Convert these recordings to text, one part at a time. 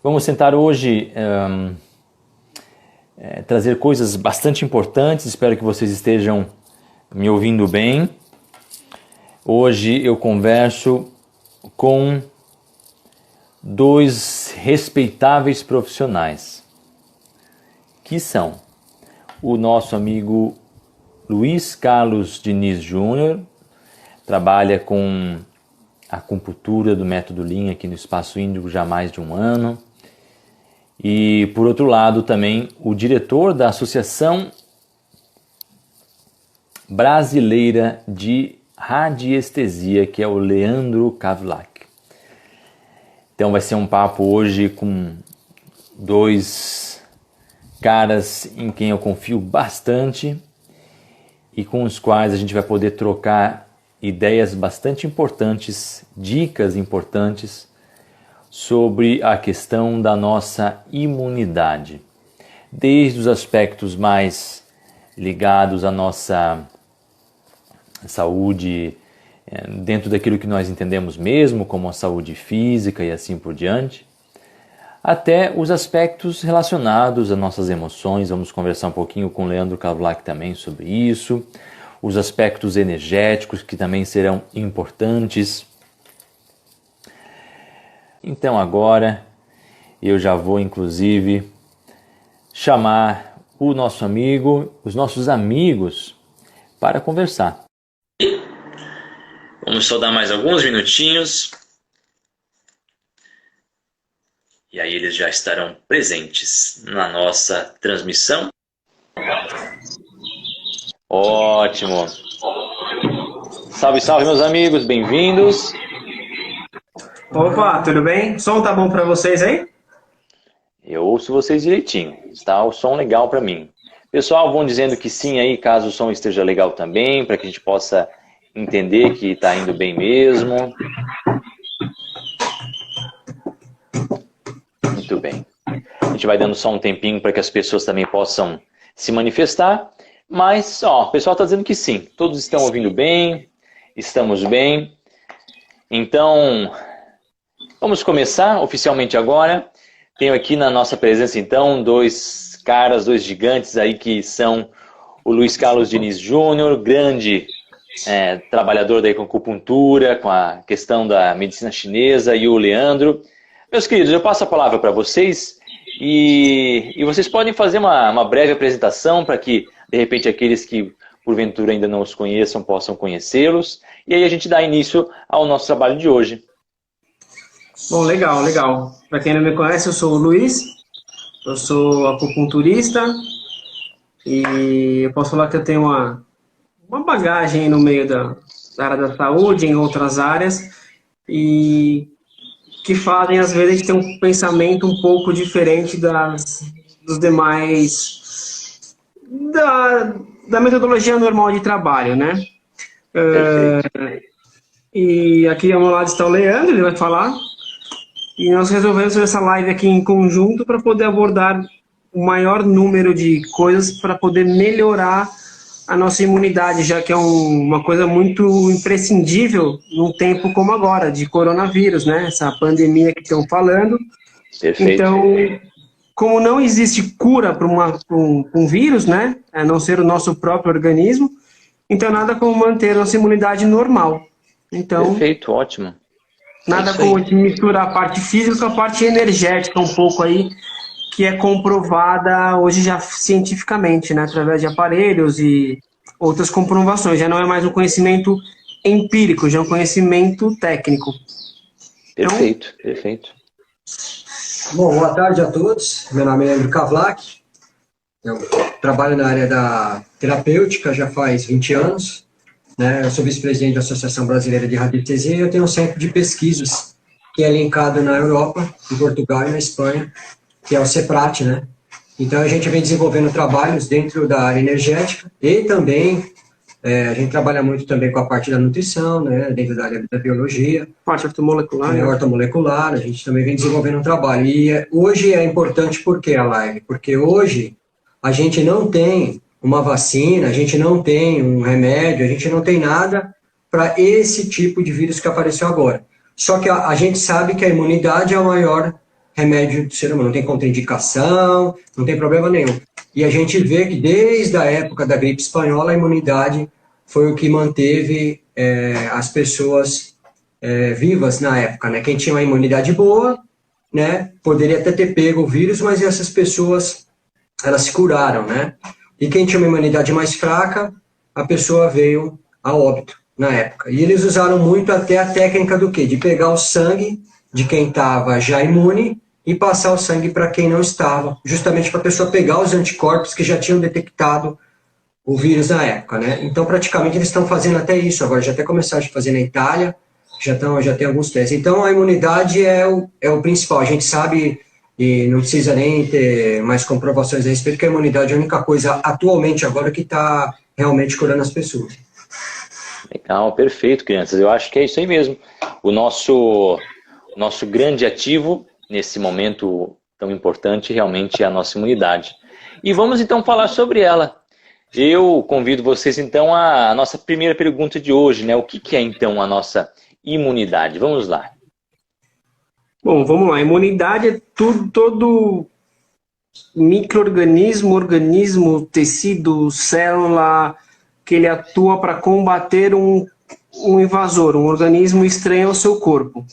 Vamos tentar hoje trazer coisas bastante importantes. Espero que vocês estejam me ouvindo bem. Hoje eu converso com dois respeitáveis profissionais, que são o nosso amigo Luiz Carlos Diniz Júnior, trabalha com a acupuntura do método Lean aqui no Espaço Índigo já há mais de um ano. E, por outro lado, também o diretor da Associação Brasileira de Radiestesia, que é o Leandro Kavlak. Então vai ser um papo hoje com dois caras em quem eu confio bastante e com os quais a gente vai poder trocar ideias bastante importantes, dicas importantes sobre a questão da nossa imunidade, desde os aspectos mais ligados à nossa saúde, dentro daquilo que nós entendemos mesmo como a saúde física e assim por diante, até os aspectos relacionados às nossas emoções. Vamos conversar um pouquinho com o Leandro Kavlak também sobre isso, os aspectos energéticos que também serão importantes. Então agora eu já vou inclusive chamar o nosso amigo, os nossos amigos para conversar. Vamos só dar mais alguns minutinhos e aí eles já estarão presentes na nossa transmissão. Ótimo! Salve, salve meus amigos, bem-vindos! Opa, tudo bem? O som tá bom para vocês aí? Eu ouço vocês direitinho, está o som legal para mim. Pessoal, vão dizendo que sim aí, caso o som esteja legal também, para que a gente possa entender que está indo bem mesmo. Muito bem. A gente vai dando só um tempinho para que as pessoas também possam se manifestar. Mas, ó, o pessoal está dizendo que sim, todos estão ouvindo bem, estamos bem. Então, vamos começar oficialmente agora. Tenho aqui na nossa presença, então, dois caras, dois gigantes aí que são o Luiz Carlos Diniz Júnior, grande trabalhador da acupuntura, com a questão da medicina chinesa, e o Leandro. Meus queridos, eu passo a palavra para vocês e vocês podem fazer uma breve apresentação para que, de repente, aqueles que porventura ainda não os conheçam possam conhecê-los. E aí a gente dá início ao nosso trabalho de hoje. Bom, legal, legal. Para quem não me conhece, eu sou o Luiz, eu sou acupunturista e eu posso falar que eu tenho uma bagagem no meio da área da saúde, em outras áreas, e que fazem, às vezes, a gente ter um pensamento um pouco diferente dos demais, da metodologia normal de trabalho, né? E aqui ao meu lado está o Leandro, ele vai falar. E nós resolvemos fazer essa live aqui em conjunto para poder abordar o maior número de coisas para poder melhorar a nossa imunidade, já que é uma coisa muito imprescindível num tempo como agora, de coronavírus, né? Essa pandemia que estão falando. Perfeito. Então, como não existe cura para um vírus, né? A não ser o nosso próprio organismo, então nada como manter a nossa imunidade normal. Então, perfeito, ótimo. Nada como misturar a parte física com a parte energética um pouco aí, que é comprovada hoje já cientificamente, né? Através de aparelhos e outras comprovações. Já não é mais um conhecimento empírico, já é um conhecimento técnico. Perfeito, então, perfeito. Bom, boa tarde a todos. Meu nome é Leandro Kavlak. Eu trabalho na área da terapêutica já faz 20 anos. Eu sou vice-presidente da Associação Brasileira de Radiestesia e eu tenho um centro de pesquisas que é linkado na Europa, em Portugal e na Espanha, que é o CEPRAT, né? Então a gente vem desenvolvendo trabalhos dentro da área energética e também a gente trabalha muito também com a parte da nutrição, né? Dentro da área da biologia. Parte ortomolecular. Ortomolecular, a gente também vem desenvolvendo um trabalho. E hoje é importante por que a live? Porque hoje a gente não tem uma vacina, a gente não tem um remédio, a gente não tem nada para esse tipo de vírus que apareceu agora. Só que a gente sabe que a imunidade é o maior remédio do ser humano, não tem contraindicação, não tem problema nenhum. E a gente vê que desde a época da gripe espanhola, a imunidade foi o que manteve as pessoas vivas na época, né? Quem tinha uma imunidade boa, né, poderia até ter pego o vírus, mas essas pessoas, elas se curaram, né? E quem tinha uma imunidade mais fraca, a pessoa veio a óbito na época. E eles usaram muito até a técnica do quê? De pegar o sangue de quem estava já imune e passar o sangue para quem não estava, justamente para a pessoa pegar os anticorpos que já tinham detectado o vírus na época, né? Então, praticamente, eles estão fazendo até isso agora, já até começaram a fazer na Itália, já tem alguns testes. Então, a imunidade é o principal, a gente sabe, e não precisa nem ter mais comprovações a respeito, que a imunidade é a única coisa, atualmente, agora, que está realmente curando as pessoas. Legal, perfeito, crianças. Eu acho que é isso aí mesmo. O nosso grande ativo nesse momento tão importante realmente é a nossa imunidade. E vamos então falar sobre ela. Eu convido vocês então à nossa primeira pergunta de hoje, né? O que é então a nossa imunidade? Vamos lá. Bom, vamos lá. Imunidade é todo micro-organismo, organismo, tecido, célula, que ele atua para combater um invasor, um organismo estranho ao seu corpo.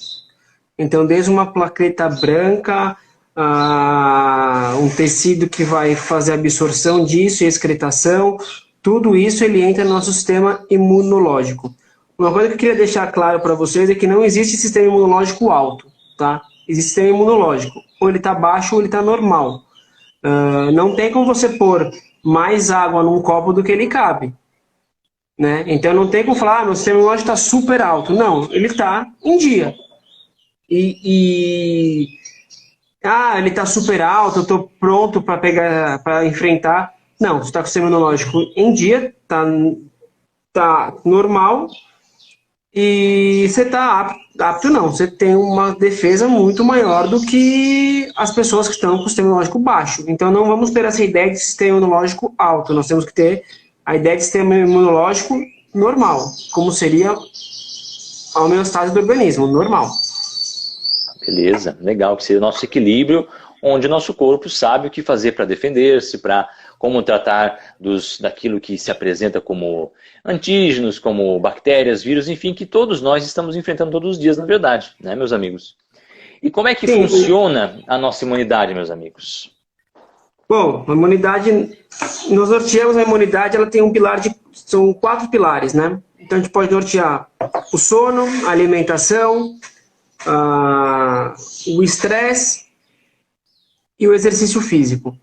Então, desde uma plaqueta branca, um tecido que vai fazer a absorção disso e excretação, tudo isso ele entra no nosso sistema imunológico. Uma coisa que eu queria deixar claro para vocês é que não existe sistema imunológico alto, tá? Existe sistema imunológico, ou ele está baixo ou ele está normal. Não tem como você pôr mais água num copo do que ele cabe, né? Então não tem como falar, meu sistema imunológico está super alto. Não, ele está em dia. Ele está super alto, eu estou pronto para enfrentar. Não, você está com o sistema imunológico em dia, tá normal, e você está apto não. Você tem uma defesa muito maior do que as pessoas que estão com o sistema imunológico baixo. Então não vamos ter essa ideia de sistema imunológico alto, nós temos que ter a ideia de sistema imunológico normal, como seria a homeostase do organismo, normal. Beleza, legal, que seria o nosso equilíbrio, onde o nosso corpo sabe o que fazer para defender-se, para como tratar daquilo que se apresenta como antígenos, como bactérias, vírus, enfim, que todos nós estamos enfrentando todos os dias, na verdade, né, meus amigos? E como é que funciona a nossa imunidade, meus amigos? Bom, a imunidade, nós norteamos a imunidade, ela tem um pilar são 4 pilares, né? Então a gente pode nortear o sono, a alimentação, o estresse e o exercício físico.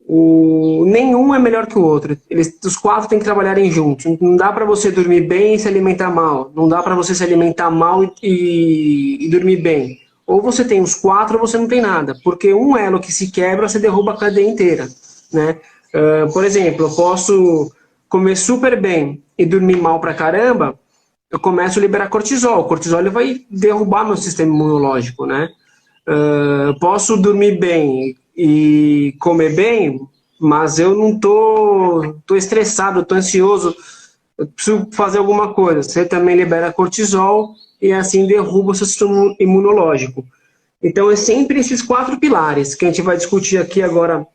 Nenhum é melhor que o outro. Os 4 têm que trabalharem juntos. Não dá para você dormir bem e se alimentar mal. Não dá para você se alimentar mal e dormir bem. Ou você tem os 4 ou você não tem nada. Porque um elo que se quebra, você derruba a cadeia inteira, né? Por exemplo, eu posso comer super bem e dormir mal pra caramba, eu começo a liberar cortisol. O cortisol ele vai derrubar meu sistema imunológico, né? Posso dormir bem e comer bem, mas eu não tô estressado, tô ansioso, eu preciso fazer alguma coisa. Você também libera cortisol e assim derruba o seu sistema imunológico. Então é sempre esses 4 pilares que a gente vai discutir aqui agora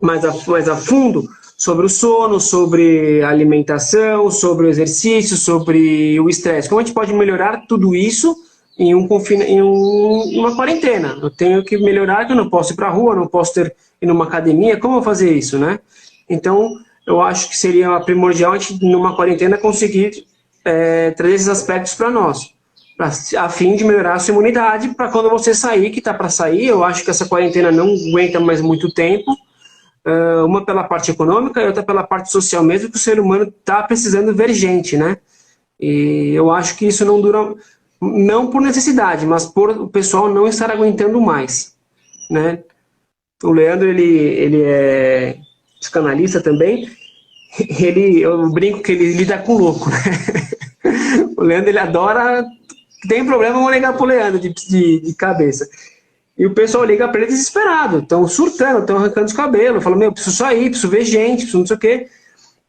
mais a fundo, sobre o sono, sobre a alimentação, sobre o exercício, sobre o estresse. Como a gente pode melhorar tudo isso em uma quarentena? Eu tenho que melhorar, que eu não posso ir para a rua, não posso ir numa academia. Como eu vou fazer isso, né? Então, eu acho que seria primordial a gente, numa quarentena, conseguir trazer esses aspectos para nós, a fim de melhorar a sua imunidade, para quando você sair, que está para sair. Eu acho que essa quarentena não aguenta mais muito tempo, uma pela parte econômica e outra pela parte social mesmo, que o ser humano está precisando ver gente, né? E eu acho que isso não dura, não por necessidade, mas por o pessoal não estar aguentando mais, né? O Leandro, ele é psicanalista também, eu brinco que ele lida com louco, né? O Leandro, ele adora, tem problema, vamos ligar pro Leandro de cabeça. E o pessoal liga para ele desesperado, estão surtando, estão arrancando os cabelos, falam, meu, preciso sair, preciso ver gente, preciso não sei o quê.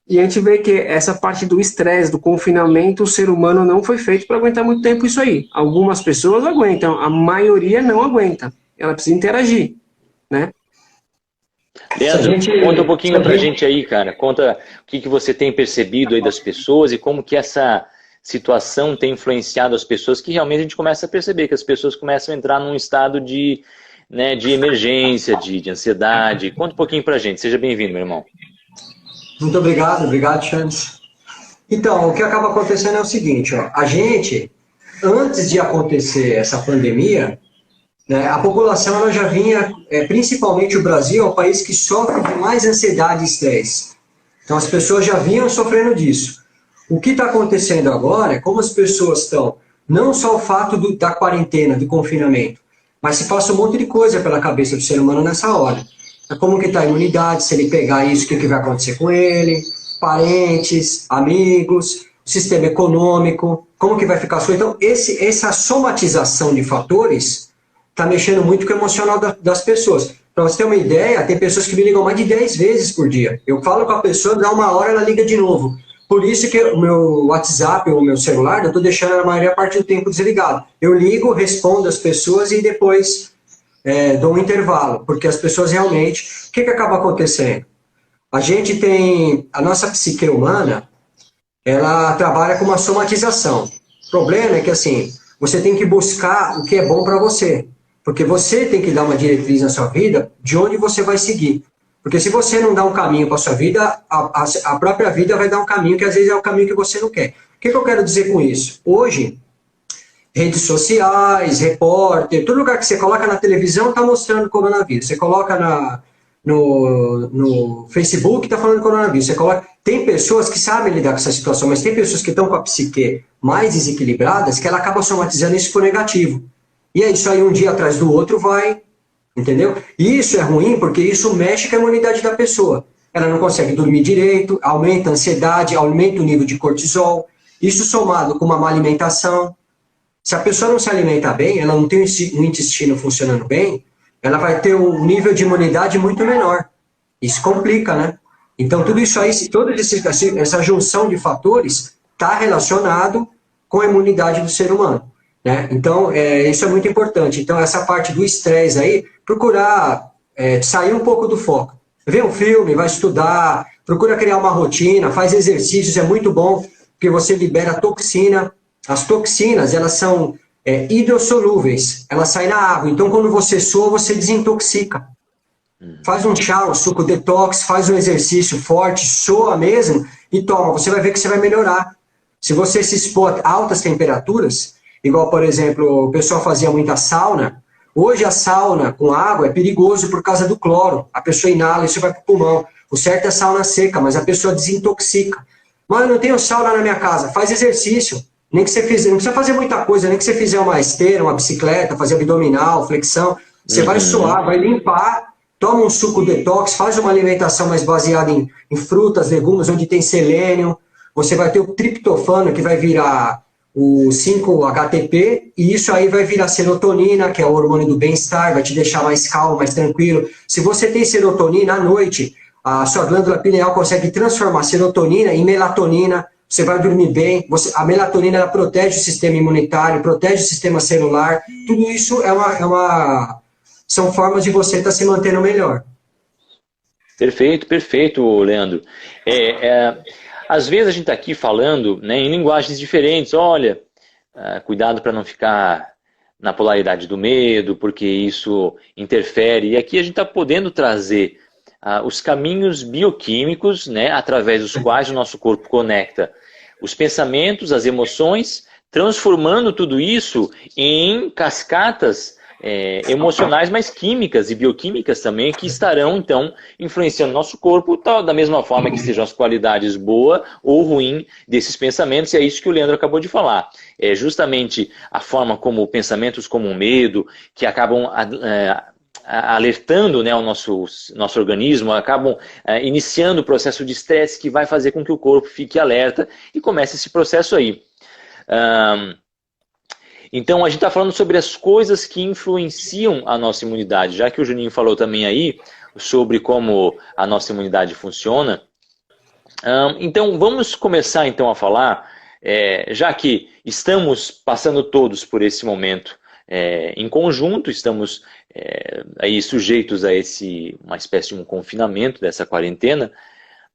E a gente vê que essa parte do estresse, do confinamento, o ser humano não foi feito para aguentar muito tempo isso aí. Algumas pessoas aguentam, a maioria não aguenta, ela precisa interagir, né? Leandro, conta um pouquinho pra gente aí, cara. Conta o que você tem percebido aí das pessoas e como que essa situação tem influenciado as pessoas, que realmente a gente começa a perceber que as pessoas começam a entrar num estado de, né, de emergência, de ansiedade. Conta um pouquinho pra gente. Seja bem-vindo, meu irmão. Muito obrigado, Chandes. Então, o que acaba acontecendo é o seguinte, ó, a gente, antes de acontecer essa pandemia, né, a população ela já vinha, principalmente o Brasil, é o país que sofre de mais ansiedade e estresse. Então, as pessoas já vinham sofrendo disso. O que está acontecendo agora é como as pessoas estão, não só o fato da quarentena, do confinamento, mas se passa um monte de coisa pela cabeça do ser humano nessa hora. É como que está a imunidade, se ele pegar isso, o que vai acontecer com ele, parentes, amigos, sistema econômico, como que vai ficar a sua... Então, essa somatização de fatores está mexendo muito com o emocional das pessoas. Para você ter uma ideia, tem pessoas que me ligam mais de 10 vezes por dia. Eu falo com a pessoa, dá uma hora, ela liga de novo. Por isso que o meu WhatsApp ou o meu celular, eu estou deixando a maior parte do tempo desligado. Eu ligo, respondo as pessoas e depois dou um intervalo, porque as pessoas realmente... O que acaba acontecendo? A gente tem... A nossa psique humana, ela trabalha com uma somatização. O problema é que, assim, você tem que buscar o que é bom para você. Porque você tem que dar uma diretriz na sua vida de onde você vai seguir. Porque se você não dá um caminho para a sua vida, a própria vida vai dar um caminho que às vezes é o caminho que você não quer. O que eu quero dizer com isso? Hoje, redes sociais, repórter, todo lugar que você coloca na televisão está mostrando coronavírus. Você coloca no Facebook, está falando coronavírus. Você coloca... Tem pessoas que sabem lidar com essa situação, mas tem pessoas que estão com a psique mais desequilibradas que ela acaba somatizando isso por negativo. E é isso aí, um dia atrás do outro vai, entendeu? E isso é ruim porque isso mexe com a imunidade da pessoa. Ela não consegue dormir direito, aumenta a ansiedade, aumenta o nível de cortisol. Isso somado com uma má alimentação. Se a pessoa não se alimenta bem, ela não tem um intestino funcionando bem, ela vai ter um nível de imunidade muito menor. Isso complica, né? Então, tudo isso aí, toda essa junção de fatores está relacionado com a imunidade do ser humano. Né? Então, isso é muito importante. Então, essa parte do estresse aí, procurar sair um pouco do foco. Vê um filme, vai estudar, procura criar uma rotina, faz exercícios, é muito bom, porque você libera toxina. As toxinas, elas são hidrossolúveis, elas saem na água. Então, quando você soa, você desintoxica. Faz um chá, um suco detox, faz um exercício forte, soa mesmo e toma. Você vai ver que você vai melhorar. Se você se expor a altas temperaturas, igual, por exemplo, o pessoal fazia muita sauna, hoje a sauna com água é perigoso por causa do cloro. A pessoa inala, isso vai para o pulmão. O certo é sauna seca, mas a pessoa desintoxica. Mas eu não tenho sauna na minha casa, faz exercício. Nem que você fizer, não precisa fazer muita coisa, nem que você fizer uma esteira, uma bicicleta, fazer abdominal, flexão. Você vai suar, vai limpar, toma um suco detox, faz uma alimentação mais baseada em frutas, legumes, onde tem selênio. Você vai ter o triptofano, que vai virar o 5-HTP, e isso aí vai virar serotonina, que é o hormônio do bem-estar, vai te deixar mais calmo, mais tranquilo. Se você tem serotonina à noite, a sua glândula pineal consegue transformar serotonina em melatonina, você vai dormir bem, a melatonina ela protege o sistema imunitário, protege o sistema celular, tudo isso são formas de você estar se mantendo melhor. Perfeito, perfeito, Leandro. Às vezes a gente está aqui falando, né, em linguagens diferentes, olha, cuidado para não ficar na polaridade do medo, porque isso interfere, e aqui a gente está podendo trazer os caminhos bioquímicos, né, através dos quais o nosso corpo conecta os pensamentos, as emoções, transformando tudo isso em cascatas emocionais, mas químicas e bioquímicas também, que estarão, então, influenciando nosso corpo, da mesma forma que sejam as qualidades boa ou ruim desses pensamentos, e é isso que o Leandro acabou de falar. É justamente a forma como pensamentos como o medo, que acabam alertando, né, o nosso organismo, acabam iniciando o processo de estresse que vai fazer com que o corpo fique alerta e comece esse processo aí. Então a gente está falando sobre as coisas que influenciam a nossa imunidade, já que o Juninho falou também aí sobre como a nossa imunidade funciona. Então vamos começar então a falar, já que estamos passando todos por esse momento em conjunto, estamos aí sujeitos a uma espécie de um confinamento dessa quarentena.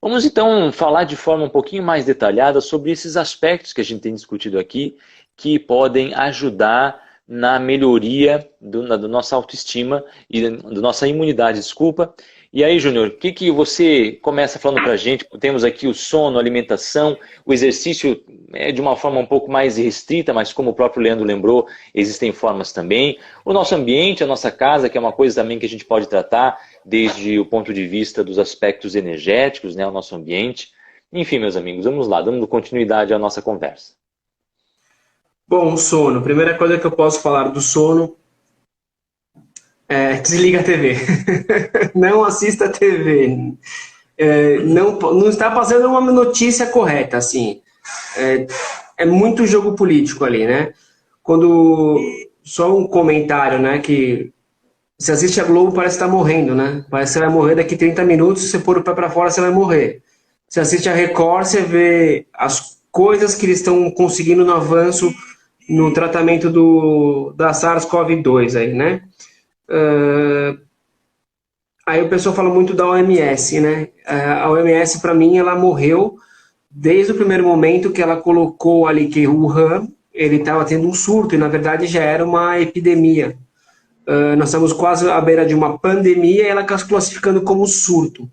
Vamos então falar de forma um pouquinho mais detalhada sobre esses aspectos que a gente tem discutido aqui, que podem ajudar na melhoria da nossa autoestima e da nossa imunidade, desculpa. E aí, Júnior, o que você começa falando para a gente? Temos aqui o sono, a alimentação, o exercício de uma forma um pouco mais restrita, mas como o próprio Leandro lembrou, existem formas também. O nosso ambiente, a nossa casa, que é uma coisa também que a gente pode tratar desde o ponto de vista dos aspectos energéticos, né, o nosso ambiente. Enfim, meus amigos, vamos lá, dando continuidade à nossa conversa. Bom, o sono. Primeira coisa que eu posso falar do sono desliga a TV. Não assista a TV. Não está passando uma notícia correta, assim. É muito jogo político ali, né? Só um comentário, né? Que você assiste a Globo, parece que está morrendo, né? Parece que você vai morrer daqui 30 minutos, se você pôr o pé para fora, você vai morrer. Você assiste a Record, você vê as coisas que eles estão conseguindo no avanço no tratamento da SARS-CoV-2 aí, né? Aí o pessoal fala muito da OMS, né? A OMS, para mim, ela morreu desde o primeiro momento que ela colocou ali que Wuhan, ele estava tendo um surto, e na verdade já era uma epidemia. Nós estamos quase à beira de uma pandemia e ela está se classificando como surto.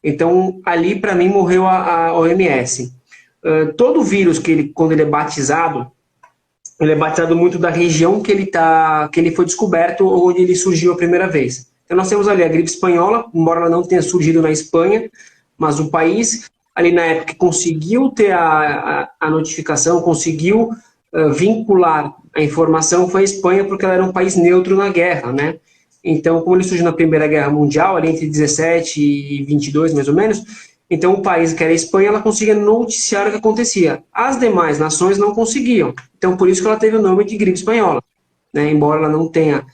Então, ali, para mim, morreu a OMS. Todo vírus, quando ele é batizado muito da região que ele foi descoberto, onde ele surgiu a primeira vez. Então nós temos ali a gripe espanhola, embora ela não tenha surgido na Espanha, mas o país, ali na época, conseguiu ter a notificação, conseguiu vincular a informação, foi a Espanha, porque ela era um país neutro na guerra, né? Então, como ele surgiu na Primeira Guerra Mundial, ali entre 17 e 22, mais ou menos, então o país, que era a Espanha, ela conseguia noticiar o que acontecia. As demais nações não conseguiam. Então, por isso que ela teve o nome de gripe espanhola, né? Embora ela não tenha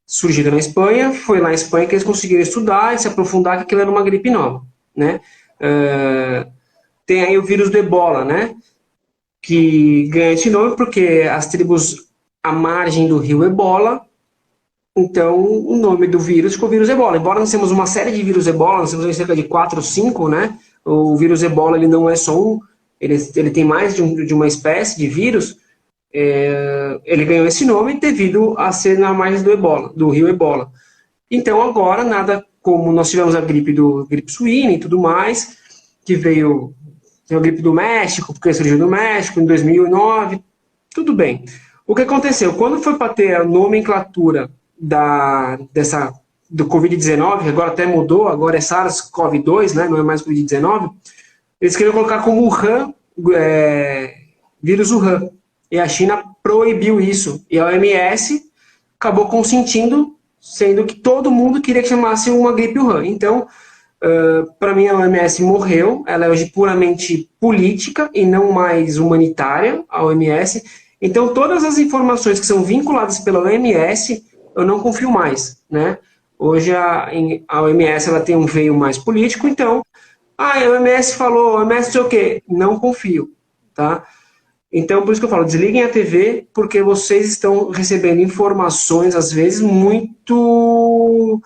surgido na Espanha, foi lá na Espanha que eles conseguiram estudar e se aprofundar que aquilo era uma gripe nova, né? Tem aí o vírus do Ebola, né? Que ganha esse nome porque as tribos à margem do rio Ebola, então o nome do vírus ficou vírus Ebola. Embora nós temos uma série de vírus Ebola, nós temos cerca de 4 ou 5, né? O vírus Ebola ele não é só um, ele tem mais de uma espécie de vírus. Ele ganhou esse nome devido a ser na margem do rio Ebola. Então agora, nada como nós tivemos a gripe suína e tudo mais, que veio a gripe do México, porque surgiu no México em 2009, tudo bem. O que aconteceu? Quando foi para ter a nomenclatura do Covid-19, agora até mudou, agora é SARS-CoV-2, né? Não é mais Covid-19, eles queriam colocar como Wuhan, vírus Wuhan. E a China proibiu isso. E a OMS acabou consentindo, sendo que todo mundo queria que chamasse uma gripe Wuhan. Então, para mim, a OMS morreu. Ela é hoje puramente política e não mais humanitária, a OMS. Então, todas as informações que são vinculadas pela OMS, eu não confio mais, né? Hoje, a OMS ela tem um veio mais político, então, a OMS falou, a OMS não sei o quê. Não confio, tá? Então, por isso que eu falo, desliguem a TV, porque vocês estão recebendo informações, às vezes, muito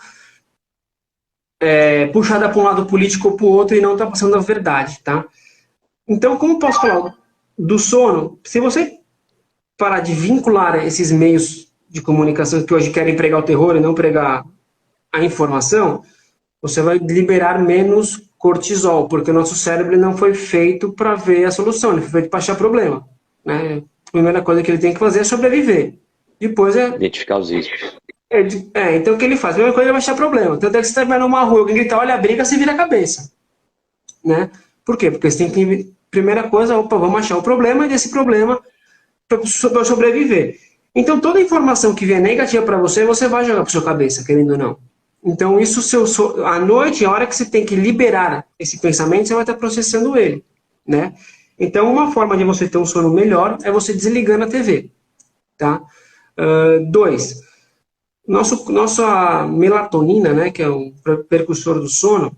puxada para um lado político ou para o outro e não está passando a verdade, tá? Então, como posso falar do sono? Se você parar de vincular esses meios de comunicação que hoje querem pregar o terror e não pregar a informação, você vai liberar menos cortisol, porque o nosso cérebro não foi feito para ver a solução, ele foi feito para achar problema, né? A primeira coisa que ele tem que fazer é sobreviver. Depois identificar os riscos. Então o que ele faz? A primeira coisa é achar problema. Tanto é que você vai numa rua, alguém grita, olha a briga, você vira a cabeça, né? Por quê? Porque você tem que, primeira coisa, vamos achar o problema, e desse problema para sobreviver. Então toda informação que vier negativa para você, você vai jogar para sua cabeça, querendo ou não. Então isso, à noite, a hora que você tem que liberar esse pensamento, você vai estar processando ele, né? Então uma forma de você ter um sono melhor é você desligando a TV, tá? 2. Nossa melatonina, né, que é o precursor do sono,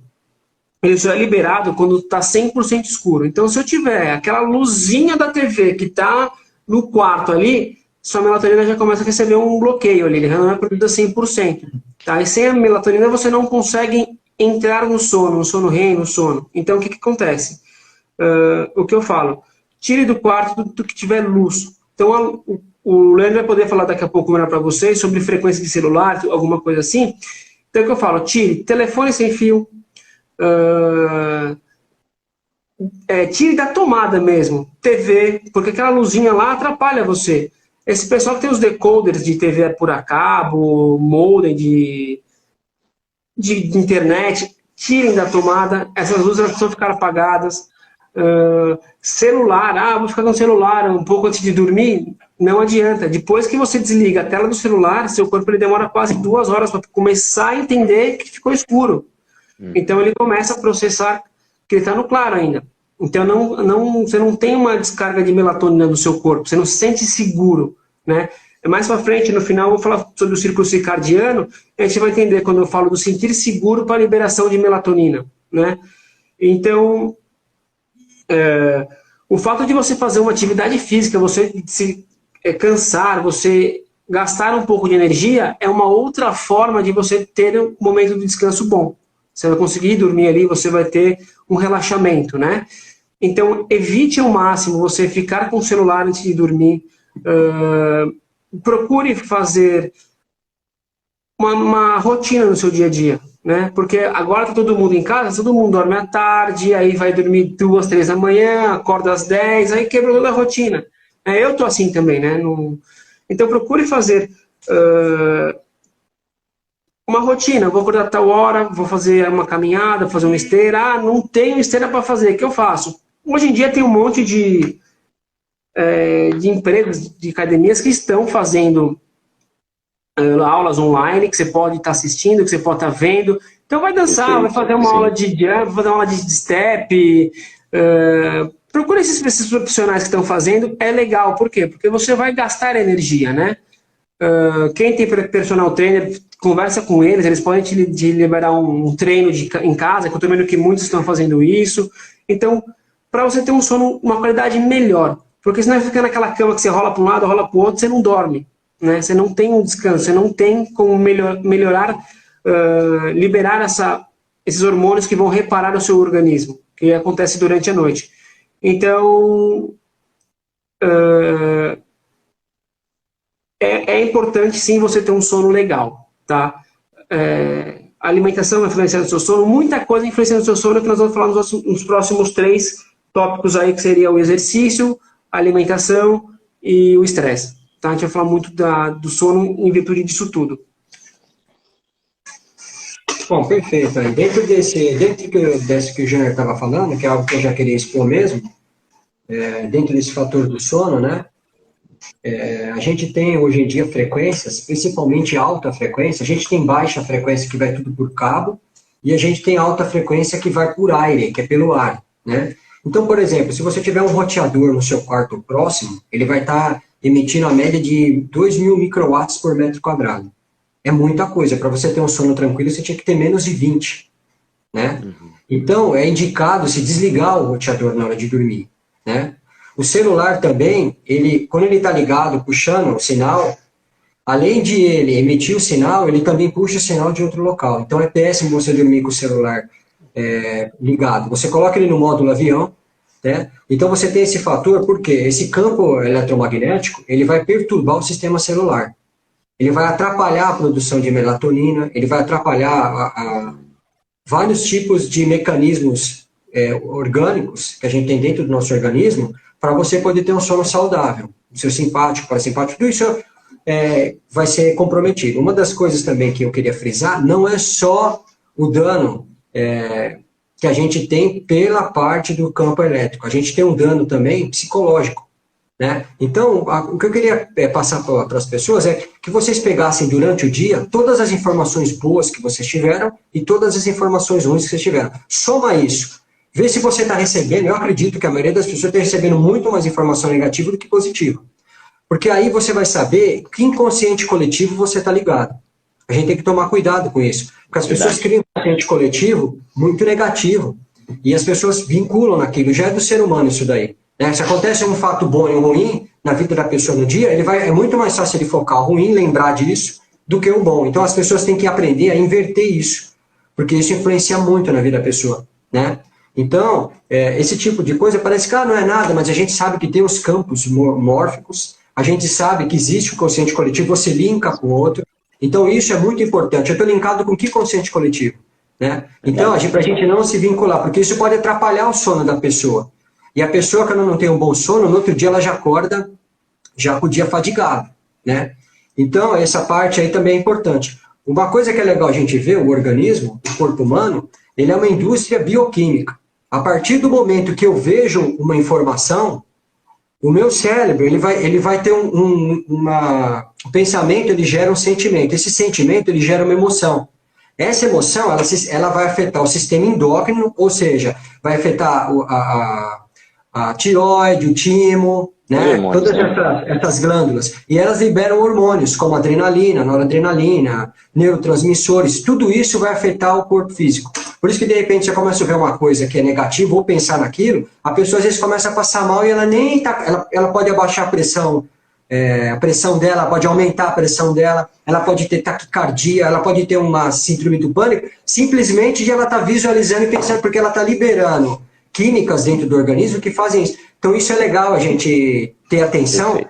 ele só é liberado quando está 100% escuro. Então se eu tiver aquela luzinha da TV que está no quarto ali, sua melatonina já começa a receber um bloqueio ali, ele já não é produzida 100%. Tá? E sem a melatonina você não consegue entrar no sono REM, no sono. Então o que acontece? O que eu falo? Tire do quarto tudo que tiver luz. Então o Leandro vai poder falar daqui a pouco melhor para vocês sobre frequência de celular, alguma coisa assim. Então o que eu falo? Tire telefone sem fio, tire da tomada mesmo, TV, porque aquela luzinha lá atrapalha você. Esse pessoal que tem os decoders de TV por a cabo, modem de internet, tirem da tomada, essas luzes elas precisam ficar apagadas. Celular, vou ficar com o celular um pouco antes de dormir, não adianta. Depois que você desliga a tela do celular, seu corpo ele demora quase 2 horas para começar a entender que ficou escuro. Então ele começa a processar que ele está no claro ainda. Então você não tem uma descarga de melatonina no seu corpo, você não se sente seguro, né? Mais para frente, no final, eu vou falar sobre o círculo circadiano, a gente vai entender quando eu falo do sentir seguro para a liberação de melatonina, né? Então, o fato de você fazer uma atividade física, você se cansar, você gastar um pouco de energia, é uma outra forma de você ter um momento de descanso bom. Você vai conseguir dormir ali, você vai ter um relaxamento, né? Então, evite ao máximo você ficar com o celular antes de dormir. Procure fazer uma rotina no seu dia a dia, né? Porque agora tá todo mundo em casa, todo mundo dorme à tarde, aí vai dormir 2, 3 da manhã, acorda às 10, aí quebra toda a rotina. Eu tô assim também, né? Então procure fazer uma rotina. Vou acordar a tal hora, vou fazer uma caminhada, vou fazer uma esteira. Não tenho esteira para fazer, o que eu faço? Hoje em dia tem um monte de empresas, de academias que estão fazendo aulas online, que você pode estar assistindo, que você pode estar vendo. Então vai dançar, vai fazer uma aula de jump, vai fazer uma aula de step. Procura esses profissionais que estão fazendo, é legal. Por quê? Porque você vai gastar energia, né? Quem tem personal trainer, conversa com eles podem te liberar um treino em casa, que eu estou vendo que muitos estão fazendo isso. Então, para você ter um sono, uma qualidade melhor. Porque senão fica naquela cama que você rola para um lado, rola para o outro, você não dorme. Né? Você não tem um descanso, você não tem como melhorar, liberar esses hormônios que vão reparar o seu organismo, que acontece durante a noite. Então, é importante sim você ter um sono legal, tá? A alimentação influencia no seu sono, muita coisa influencia no seu sono, que nós vamos falar nos próximos 3 tópicos aí, que seria o exercício, a alimentação e o estresse. Tá? A gente vai falar muito do sono em virtude disso tudo. Bom, perfeito. Dentro desse que o Júnior estava falando, que é algo que eu já queria expor mesmo, dentro desse fator do sono, né? A gente tem hoje em dia frequências, principalmente alta frequência. A gente tem baixa frequência, que vai tudo por cabo, e a gente tem alta frequência que vai por aire, que é pelo ar, né? Então, por exemplo, se você tiver um roteador no seu quarto próximo, ele vai estar emitindo a média de 2.000 microwatts por metro quadrado. É muita coisa. Para você ter um sono tranquilo, você tinha que ter menos de 20, né? Então, é indicado se desligar o roteador na hora de dormir, né? O celular também, quando ele está ligado, puxando o sinal, além de ele emitir o sinal, ele também puxa o sinal de outro local. Então, é péssimo você dormir com o celular ligado. Você coloca ele no módulo avião, né? Então, você tem esse fator, porque esse campo eletromagnético, ele vai perturbar o sistema celular. Ele vai atrapalhar a produção de melatonina, ele vai atrapalhar vários tipos de mecanismos orgânicos que a gente tem dentro do nosso organismo, para você poder ter um sono saudável. O seu simpático, parasimpático, tudo isso vai ser comprometido. Uma das coisas também que eu queria frisar, não é só o dano que a gente tem pela parte do campo elétrico, a gente tem um dano também psicológico, né? Então, o que eu queria passar para as pessoas é que vocês pegassem durante o dia todas as informações boas que vocês tiveram e todas as informações ruins que vocês tiveram. Soma isso. Vê se você está recebendo. Eu acredito que a maioria das pessoas está recebendo muito mais informação negativa do que positiva. Porque aí você vai saber que inconsciente coletivo você está ligado. A gente tem que tomar cuidado com isso. Porque as pessoas criam um inconsciente coletivo muito negativo. E as pessoas vinculam naquilo. Já é do ser humano isso daí. Se acontece um fato bom e um ruim, na vida da pessoa no dia, é muito mais fácil ele focar o ruim, lembrar disso, do que o bom. Então as pessoas têm que aprender a inverter isso, porque isso influencia muito na vida da pessoa, né? Então, esse tipo de coisa parece que não é nada, mas a gente sabe que tem os campos mórficos, a gente sabe que existe o consciente coletivo, você linka com o outro. Então, isso é muito importante. Eu estou linkado com que consciente coletivo? Né? Então, para a gente não se vincular, porque isso pode atrapalhar o sono da pessoa. E a pessoa que não tem um bom sono, no outro dia ela já acorda já com o dia fadigado. Né? Então, essa parte aí também é importante. Uma coisa que é legal a gente ver, o organismo, o corpo humano, ele é uma indústria bioquímica. A partir do momento que eu vejo uma informação, o meu cérebro ele vai ter um pensamento, ele gera um sentimento. Esse sentimento ele gera uma emoção. Essa emoção ela vai afetar o sistema endócrino, ou seja, vai afetar a tireoide, o timo, né? Todas essas glândulas. E elas liberam hormônios, como adrenalina, noradrenalina, neurotransmissores. Tudo isso vai afetar o corpo físico. Por isso que, de repente, você começa a ver uma coisa que é negativa ou pensar naquilo, a pessoa, às vezes, começa a passar mal e ela nem tá... Ela pode abaixar a pressão dela, pode aumentar a pressão dela, ela pode ter taquicardia, ela pode ter uma síndrome do pânico, simplesmente de ela estar visualizando e pensando, porque ela está liberando químicas dentro do organismo que fazem isso. Então isso é legal a gente ter atenção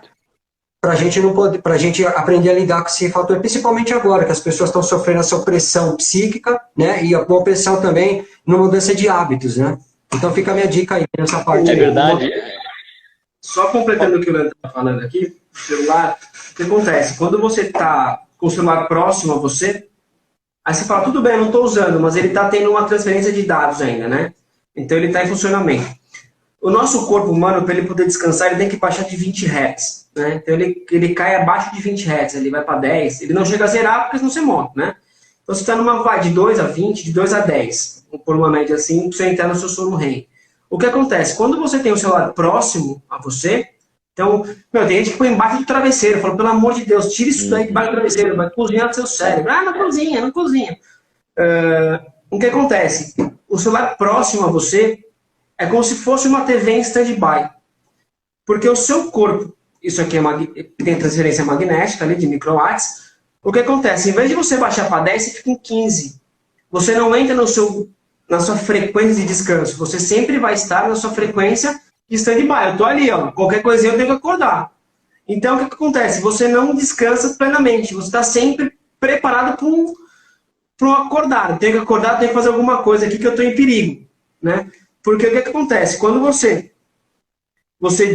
para a gente aprender a lidar com esse fator, principalmente agora que as pessoas estão sofrendo essa opressão psíquica, né, e a opressão também na mudança de hábitos, né? Então fica a minha dica aí nessa parte. É verdade. Só completando o que o Leandro está falando aqui, o celular, o que acontece? Quando você está com o celular próximo a você, aí você fala, tudo bem, eu não estou usando, mas ele está tendo uma transferência de dados ainda, né? Então ele está em funcionamento. O nosso corpo humano, para ele poder descansar, ele tem que baixar de 20 Hz, né? Então ele cai abaixo de 20 Hz, ele vai para 10, ele não chega a zerar porque senão você morre, né? Então você está numa de 2 a 20, de 2 a 10, por uma média assim, para você entrar no seu sono REM. O que acontece? Quando você tem o celular próximo a você, então, tem gente que põe embaixo do travesseiro, fala, pelo amor de Deus, tira isso daí debaixo do travesseiro, vai cozinhar no seu cérebro. Ah, não cozinha, não cozinha. O que acontece? O celular próximo a você é como se fosse uma TV em stand-by. Porque o seu corpo, isso aqui tem transferência magnética ali de microwatts, o que acontece? Em vez de você baixar para 10, você fica em 15. Você não entra na sua frequência de descanso. Você sempre vai estar na sua frequência de stand-by. Eu tô ali, ó. Qualquer coisinha eu tenho que acordar. Então, o que acontece? Você não descansa plenamente. Você está sempre preparado para um acordar. Eu tenho que acordar, tenho que fazer alguma coisa aqui que eu estou em perigo, né? Porque o que acontece? Quando você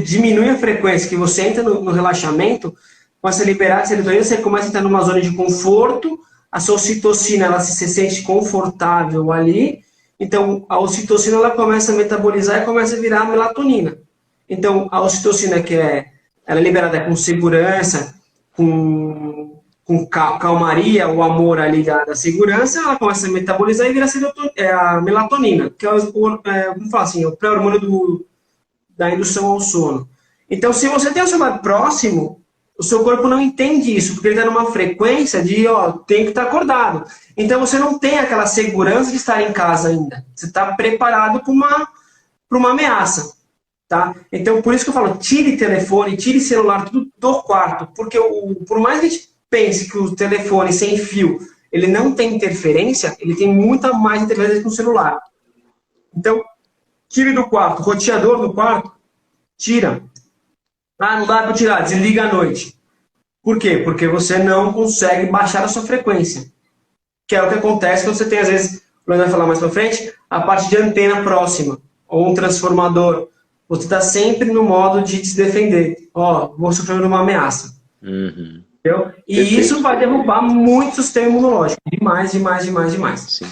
diminui a frequência, que você entra no relaxamento, começa a liberar a serotonina, você começa a entrar numa zona de conforto, a sua ocitocina, ela se sente confortável ali, então a ocitocina ela começa a metabolizar e começa a virar a melatonina. Então a ocitocina ela é liberada com segurança, com calmaria, o amor ali da segurança, ela começa a metabolizar e vira a melatonina, que é vamos falar assim, o pré-hormônio da indução ao sono. Então se você tem o celular próximo, o seu corpo não entende isso, porque ele está numa frequência de, tem que estar acordado. Então você não tem aquela segurança de estar em casa ainda. Você está preparado para uma ameaça. Tá? Então por isso que eu falo, tire telefone, tire celular, tudo do quarto. Porque por mais que a gente pense que o telefone sem fio, ele não tem interferência, ele tem muita mais interferência que o celular. Então, tire do quarto. Roteador do quarto, tira. Ah, não dá para tirar, desliga à noite. Por quê? Porque você não consegue baixar a sua frequência. Que é o que acontece quando você tem, às vezes, o Leandro vai falar mais para frente, a parte de antena próxima, ou um transformador. Você está sempre no modo de se defender. Vou sofrer uma ameaça. Uhum. Entendeu? E Perfeito. isso vai derrubar muito o sistema imunológico. Demais, demais, demais, demais. Sim.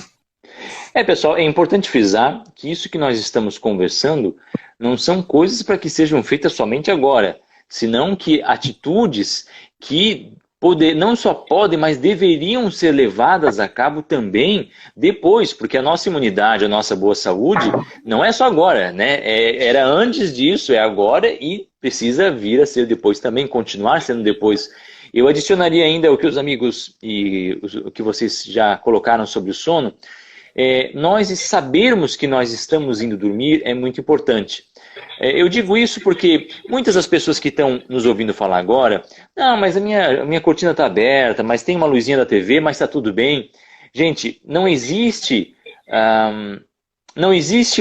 Pessoal, é importante frisar que isso que nós estamos conversando não são coisas para que sejam feitas somente agora, senão que atitudes que não só podem, mas deveriam ser levadas a cabo também depois, porque a nossa imunidade, a nossa boa saúde, não é só agora, né? Era antes disso, é agora e precisa vir a ser depois também, continuar sendo depois. Eu adicionaria ainda o que os amigos e o que vocês já colocaram sobre o sono. Nós sabermos que nós estamos indo dormir é muito importante. Eu digo isso porque muitas das pessoas que estão nos ouvindo falar agora, não, mas a minha cortina está aberta, mas tem uma luzinha da TV, mas está tudo bem. Gente, não existe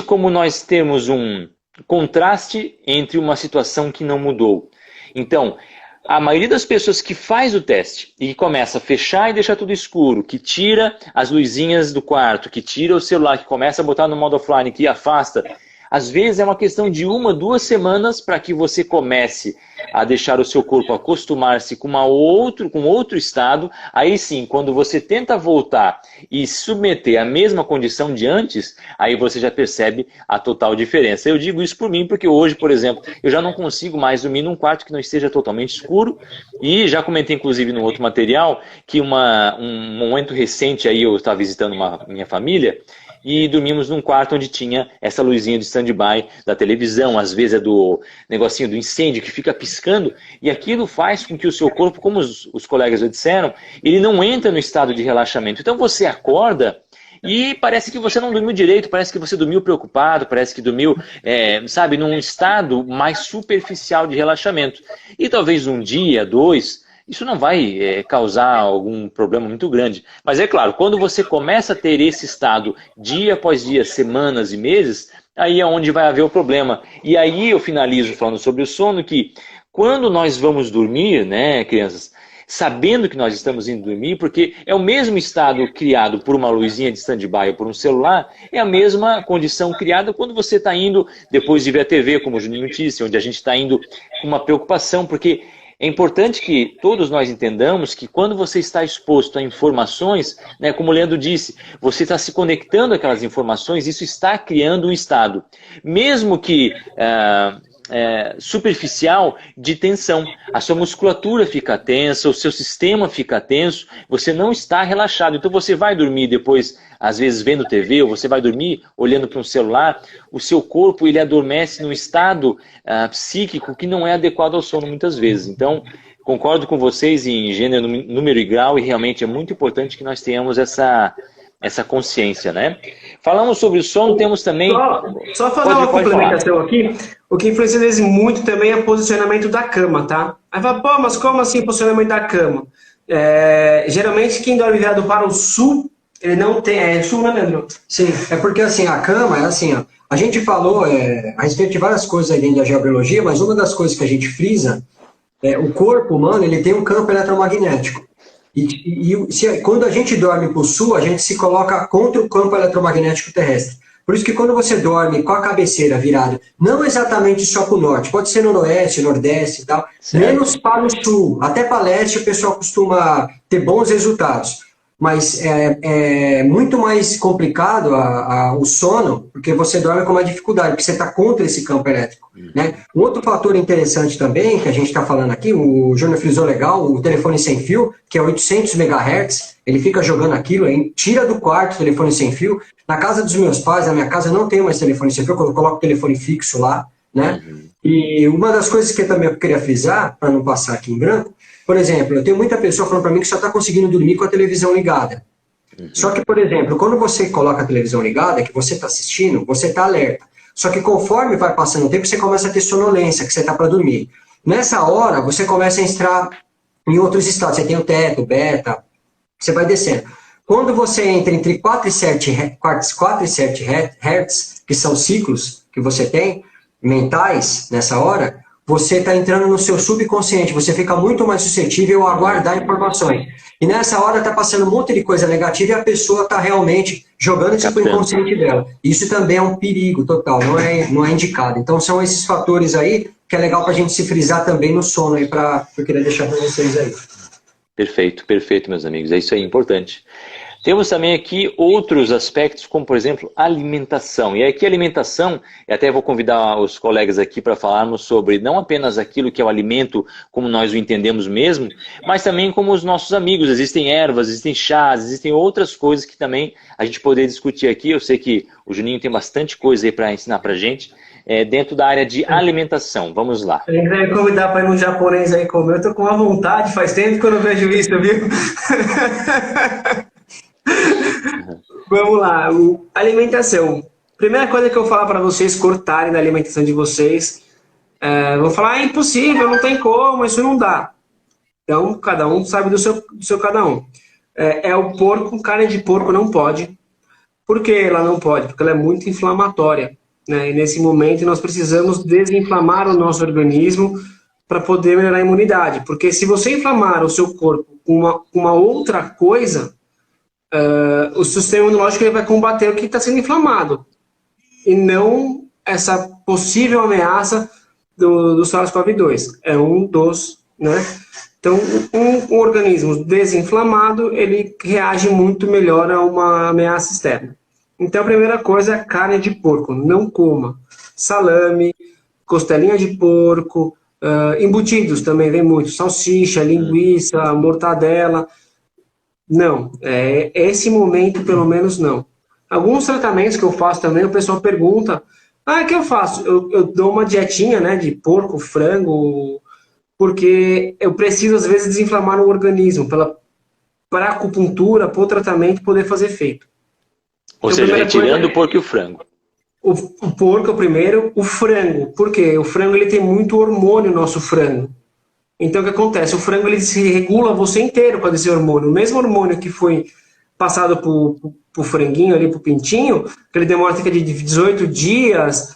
como nós termos um contraste entre uma situação que não mudou. Então, a maioria das pessoas que faz o teste e que começa a fechar e deixar tudo escuro, que tira as luzinhas do quarto, que tira o celular, que começa a botar no modo offline, que afasta, às vezes é uma questão de 1, 2 semanas para que você comece a deixar o seu corpo acostumar-se com outro estado. Aí sim, quando você tenta voltar e submeter à mesma condição de antes, aí você já percebe a total diferença. Eu digo isso por mim, porque hoje, por exemplo, eu já não consigo mais dormir num quarto que não esteja totalmente escuro. E já comentei, inclusive, no outro material, que um momento recente aí eu estava visitando minha família, e dormimos num quarto onde tinha essa luzinha de stand-by da televisão, às vezes é do negocinho do incêndio que fica piscando, e aquilo faz com que o seu corpo, como os colegas já disseram, ele não entra no estado de relaxamento. Então você acorda e parece que você não dormiu direito, parece que você dormiu preocupado, parece que dormiu, sabe, num estado mais superficial de relaxamento. E talvez um dia, 2... isso não vai causar algum problema muito grande. Mas é claro, quando você começa a ter esse estado dia após dia, semanas e meses, aí é onde vai haver o problema. E aí eu finalizo falando sobre o sono, que quando nós vamos dormir, né, crianças, sabendo que nós estamos indo dormir, porque é o mesmo estado criado por uma luzinha de stand-by ou por um celular, é a mesma condição criada quando você está indo, depois de ver a TV, como o Juninho disse, onde a gente está indo com uma preocupação, porque é importante que todos nós entendamos que quando você está exposto a informações, né, como o Leandro disse, você está se conectando àquelas informações, isso está criando um estado, mesmo que superficial, de tensão. A sua musculatura fica tensa, o seu sistema fica tenso, você não está relaxado. Então você vai dormir depois, às vezes vendo TV, ou você vai dormir olhando para um celular, o seu corpo ele adormece num estado psíquico que não é adequado ao sono muitas vezes. Então, concordo com vocês em gênero, número e grau, e realmente é muito importante que nós tenhamos essa consciência, né? Falamos sobre o sono, temos também... Só fazer uma complementação aqui. O que influencia muito também é o posicionamento da cama, tá? Aí fala, pô, mas como assim o posicionamento da cama? Geralmente quem dorme virado para o sul, ele não tem... É sul, né, Leandro? Sim, é porque assim, a cama é assim, ó, a gente falou a respeito de várias coisas aí dentro da geobiologia, mas uma das coisas que a gente frisa o corpo humano, ele tem um campo eletromagnético. Quando a gente dorme para o sul, a gente se coloca contra o campo eletromagnético terrestre. Por isso que quando você dorme com a cabeceira virada, não exatamente só para o norte, pode ser no oeste, nordeste e tal, certo, menos para o sul. Até para leste o pessoal costuma ter bons resultados. Mas é muito mais complicado o sono, porque você dorme com uma dificuldade, porque você está contra esse campo elétrico. Né? Um outro fator interessante também, que a gente está falando aqui, o Júnior frisou legal, o telefone sem fio, que é 800 MHz, ele fica jogando aquilo, tira do quarto o telefone sem fio. Na casa dos meus pais, na minha casa, eu não tenho mais telefone sem fio, eu coloco o telefone fixo lá. Né? E uma das coisas que eu também queria frisar, para não passar aqui em branco, por exemplo, eu tenho muita pessoa falando para mim que só está conseguindo dormir com a televisão ligada. Só que, por exemplo, quando você coloca a televisão ligada, que você está assistindo, você está alerta. Só que conforme vai passando o tempo, você começa a ter sonolência, que você está para dormir. Nessa hora, você começa a entrar em outros estados. Você tem o teto, o beta, você vai descendo. Quando você entra entre 4 e 7 Hz, que são ciclos que você tem, mentais, nessa hora, você está entrando no seu subconsciente, você fica muito mais suscetível a aguardar informações. E nessa hora está passando um monte de coisa negativa e a pessoa está realmente jogando isso para o inconsciente dela. Isso também é um perigo total, não é indicado. Então são esses fatores aí que é legal para a gente se frisar também no sono aí, eu queria deixar para vocês aí. Perfeito, perfeito, meus amigos, é isso aí, importante. Temos também aqui outros aspectos, como por exemplo, alimentação. E aqui alimentação, e até vou convidar os colegas aqui para falarmos sobre não apenas aquilo que é o alimento, como nós o entendemos mesmo, mas também como os nossos amigos. Existem ervas, existem chás, existem outras coisas que também a gente poderia discutir aqui. Eu sei que o Juninho tem bastante coisa aí para ensinar para a gente, dentro da área de alimentação. Vamos lá. Se quiser me convidar para ir no japonês aí comer, eu tô com uma vontade, faz tempo que eu não vejo isso, viu? Vamos lá, alimentação. primeira coisa que eu falar para vocês cortarem da alimentação de vocês, vão falar, é impossível, não tem como, isso não dá. Então, cada um sabe do seu cada um. É o porco, carne de porco não pode. Por que ela não pode? Porque ela é muito inflamatória, né? E nesse momento nós precisamos desinflamar o nosso organismo para poder melhorar a imunidade. Porque se você inflamar o seu corpo com uma outra coisa, o sistema imunológico ele vai combater o que está sendo inflamado. E não essa possível ameaça do SARS-CoV-2. É um dos, né? Então, um organismo desinflamado, ele reage muito melhor a uma ameaça externa. Então, a primeira coisa é carne de porco. Não coma salame, costelinha de porco, embutidos também vem muito, salsicha, linguiça, mortadela. Não, esse momento, pelo menos, não. Alguns tratamentos que eu faço também, o pessoal pergunta, o que eu faço? Eu dou uma dietinha, né, de porco, frango, porque eu preciso, às vezes, desinflamar o organismo para acupuntura, para o tratamento poder fazer efeito. Ou seja, retirando o porco e o frango. O porco é o primeiro, o frango. Por quê? O frango ele tem muito hormônio, o nosso frango. Então, o que acontece? O frango ele se regula você inteiro com esse hormônio. O mesmo hormônio que foi passado pro franguinho ali, pro pintinho, que ele demora cerca de 18 dias,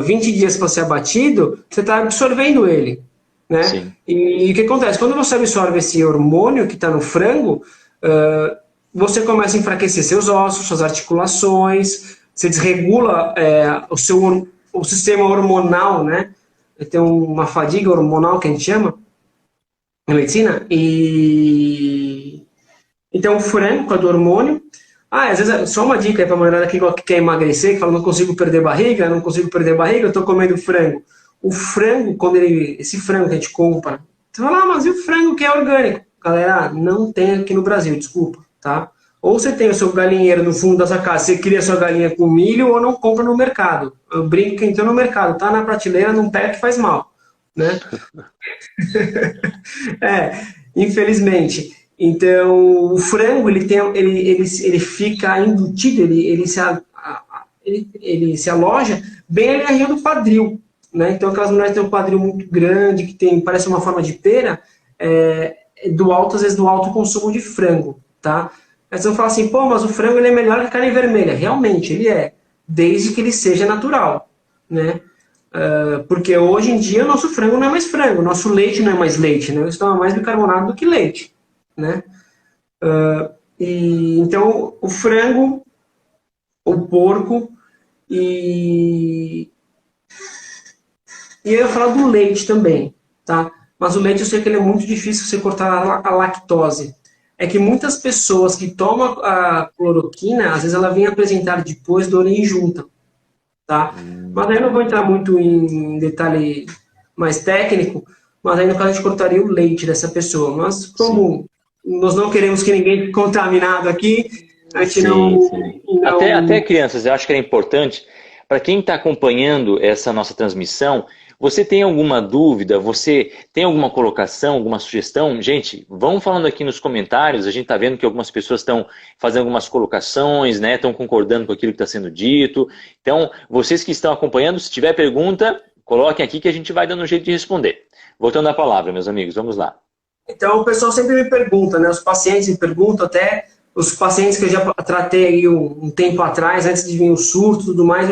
20 dias para ser abatido, você está absorvendo ele. Né? E o que acontece? Quando você absorve esse hormônio que está no frango, você começa a enfraquecer seus ossos, suas articulações, você desregula o sistema hormonal, né? Tem uma fadiga hormonal que a gente chama na medicina. Então o frango, por causa do hormônio. Às vezes, só uma dica aí para a mulherada que quer emagrecer, que fala, não consigo perder barriga, eu estou comendo frango. O frango, esse frango que a gente compra, você fala, mas e o frango que é orgânico? Galera, não tem aqui no Brasil, desculpa, tá? Ou você tem o seu galinheiro no fundo da sua casa, você cria sua galinha com milho, ou não compra no mercado. Eu brinco que entrou no mercado, tá na prateleira, não pega que faz mal, né? Infelizmente. Então, o frango, ele fica embutido, ele se aloja bem ali na região do quadril. Né? Então, aquelas mulheres que têm um quadril muito grande, que parece uma forma de pera, às vezes do alto consumo de frango, tá? Aí você vai falar assim, mas o frango ele é melhor que a carne vermelha. Realmente, ele é, desde que ele seja natural, né? Porque hoje em dia o nosso frango não é mais frango, o nosso leite não é mais leite, né? Eles tomam mais bicarbonato do que leite, né? Então, o frango, o porco e eu ia falar do leite também, tá? Mas o leite eu sei que ele é muito difícil você cortar a lactose. É que muitas pessoas que tomam a cloroquina, às vezes ela vem apresentar depois dor em junta, tá? Mas aí eu não vou entrar muito em detalhe mais técnico, mas aí no caso a gente cortaria o leite dessa pessoa. Mas como nós não queremos que ninguém fique contaminado aqui, a gente não... Até crianças, eu acho que é importante, para quem está acompanhando essa nossa transmissão, você tem alguma dúvida, você tem alguma colocação, alguma sugestão? Gente, vão falando aqui nos comentários, a gente está vendo que algumas pessoas estão fazendo algumas colocações, né? Estão concordando com aquilo que está sendo dito. Então, vocês que estão acompanhando, se tiver pergunta, coloquem aqui que a gente vai dando um jeito de responder. Voltando à palavra, meus amigos, vamos lá. Então, o pessoal sempre me pergunta, né? Os pacientes me perguntam, até os pacientes que eu já tratei aí um tempo atrás, antes de vir o surto e tudo mais,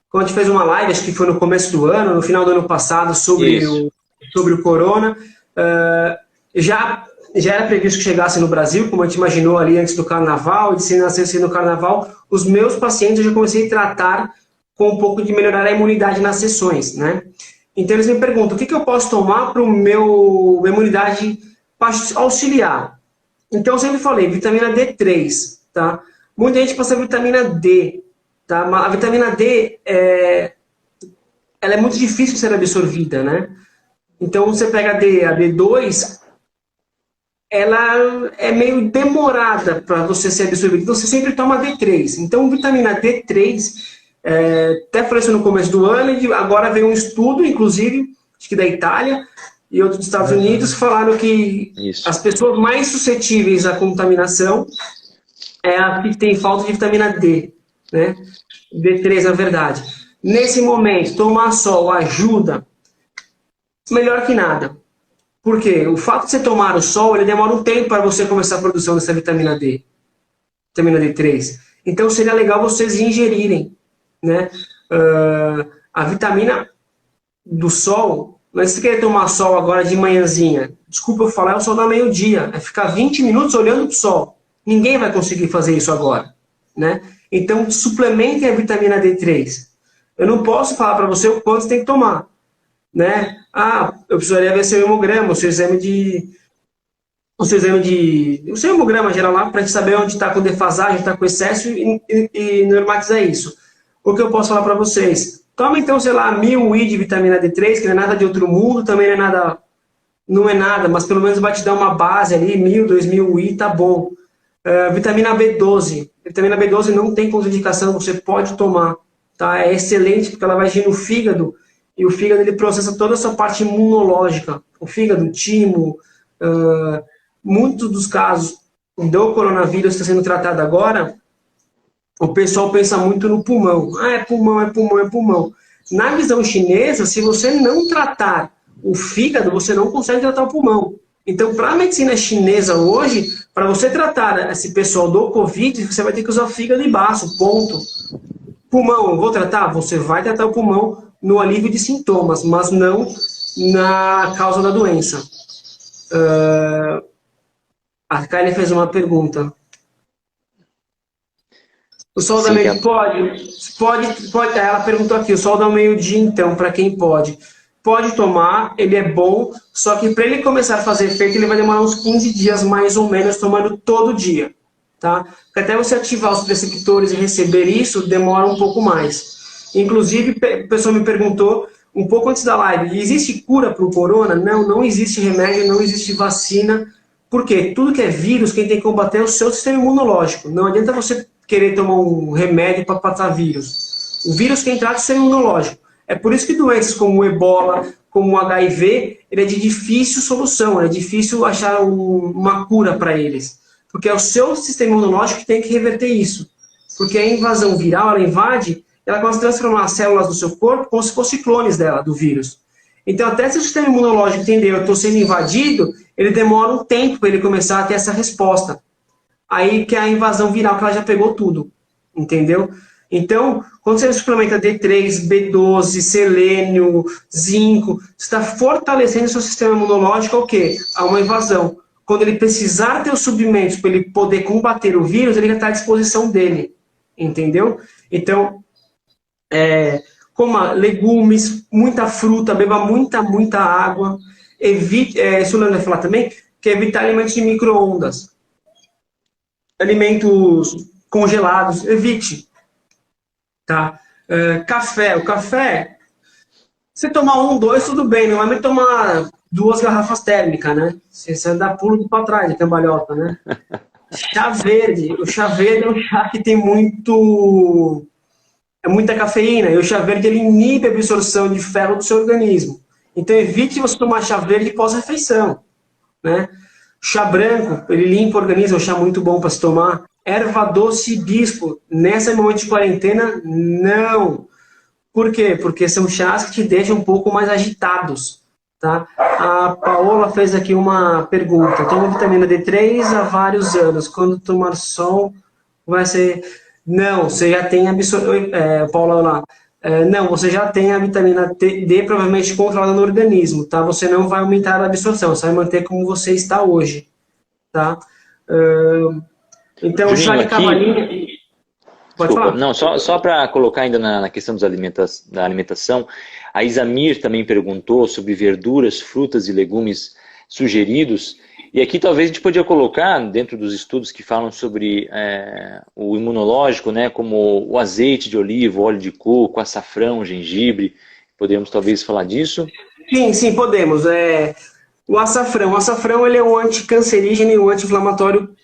quando a gente fez uma live, acho que foi no começo do ano, no final do ano passado, sobre o corona, já era previsto que chegasse no Brasil, como a gente imaginou ali antes do carnaval, e se nascesse no carnaval, os meus pacientes eu já comecei a tratar com um pouco de melhorar a imunidade nas sessões, né? Então eles me perguntam, o que eu posso tomar para minha imunidade auxiliar? Então eu sempre falei, vitamina D3, tá? Muita gente passa vitamina D, tá? A vitamina D, ela é muito difícil de ser absorvida, né? Então você pega a D2, ela é meio demorada para você ser absorvida, então você sempre toma D3. Então vitamina D3, até falei isso no começo do ano, e agora veio um estudo, inclusive, acho que da Itália e outros dos Estados Unidos, falaram que as pessoas mais suscetíveis à contaminação é a que tem falta de vitamina D, né? D3, na verdade. Nesse momento, tomar sol ajuda melhor que nada. Por quê? O fato de você tomar o sol, ele demora um tempo para você começar a produção dessa vitamina D, vitamina D3. Então, seria legal vocês ingerirem, né? A vitamina do sol, não é se você querer tomar sol agora de manhãzinha. Desculpa eu falar, é o sol da meio-dia. É ficar 20 minutos olhando para o sol. Ninguém vai conseguir fazer isso agora, né? Então, suplementem a vitamina D3. Eu não posso falar para você o quanto você tem que tomar, né? Eu precisaria ver seu hemograma, o seu hemograma geral lá, para a gente saber onde está com defasagem, está com excesso e normatizar isso. O que eu posso falar para vocês? Toma então, sei lá, 1000 UI de vitamina D3, que não é nada de outro mundo, também não é nada, mas pelo menos vai te dar uma base ali, 1000, 2000 UI, tá bom. Vitamina B12. Vitamina B12 não tem contraindicação, você pode tomar, tá? É excelente porque ela vai agir no fígado, e o fígado ele processa toda essa parte imunológica. O fígado, o timo, muitos dos casos do coronavírus que está sendo tratado agora, o pessoal pensa muito no pulmão. É pulmão, é pulmão, é pulmão. Na visão chinesa, se você não tratar o fígado, você não consegue tratar o pulmão. Então, para a medicina chinesa hoje, para você tratar esse pessoal do Covid, você vai ter que usar fígado e baço, ponto. Pulmão, vou tratar? Você vai tratar o pulmão no alívio de sintomas, mas não na causa da doença. A Kylie fez uma pergunta. O sol da meio-dia pode. Ela perguntou aqui, o sol da meio-dia, então, para quem pode? Pode tomar, ele é bom, só que para ele começar a fazer efeito, ele vai demorar uns 15 dias, mais ou menos, tomando todo dia. Tá? Porque até você ativar os preceptores e receber isso, demora um pouco mais. Inclusive, o pessoal me perguntou, um pouco antes da live, existe cura para o corona? Não, não existe remédio, não existe vacina. Por quê? Tudo que é vírus, quem tem que combater é o seu sistema imunológico. Não adianta você querer tomar um remédio para matar vírus. O vírus quem trata é o sistema imunológico. É por isso que doenças como o ebola, como o HIV, ele é de difícil solução, é difícil achar uma cura para eles. Porque é o seu sistema imunológico que tem que reverter isso. Porque a invasão viral, ela invade, ela começa a transformar as células do seu corpo como se fossem clones dela, do vírus. Então, até se o sistema imunológico entender, eu estou sendo invadido, ele demora um tempo para ele começar a ter essa resposta. Aí que é a invasão viral, que ela já pegou tudo. Entendeu? Então, quando você suplementa D3, B12, selênio, zinco, você está fortalecendo o seu sistema imunológico ao quê? A uma invasão. Quando ele precisar ter os submentos para ele poder combater o vírus, ele já está à disposição dele. Entendeu? Então, coma legumes, muita fruta, beba muita água. Evite, isso eu vai falar também, que evitar alimentos de micro-ondas. Alimentos congelados, evite. Tá? Café. O café, você tomar 1, 2, tudo bem, não vai me tomar 2 garrafas térmicas, né? Você dá pulo para trás, de cambalhota, né? Chá verde. O chá verde é um chá que tem muita cafeína, e o chá verde ele inibe a absorção de ferro do seu organismo. Então evite você tomar chá verde pós-refeição, né? Chá branco, ele limpa o organismo, é um chá muito bom para se tomar. Erva doce e hibisco, nesse momento de quarentena, não. Por quê? Porque são chás que te deixam um pouco mais agitados. Tá? A Paola fez aqui uma pergunta. Tomo vitamina D3 há vários anos. Quando tomar sol, vai ser... Não, você já tem Paola, lá. Não, você já tem a vitamina D provavelmente controlada no organismo. Tá? Você não vai aumentar a absorção, você vai manter como você está hoje. Tá? Então, o chá de cavalinha... Pode Desculpa, falar. não, só para colocar ainda na questão da alimentação, a Isamir também perguntou sobre verduras, frutas e legumes sugeridos, e aqui talvez a gente podia colocar, dentro dos estudos que falam sobre o imunológico, né, como o azeite de oliva, óleo de coco, açafrão, gengibre, podemos talvez falar disso? Sim, podemos. O açafrão ele é um anticancerígeno e um anti-inflamatório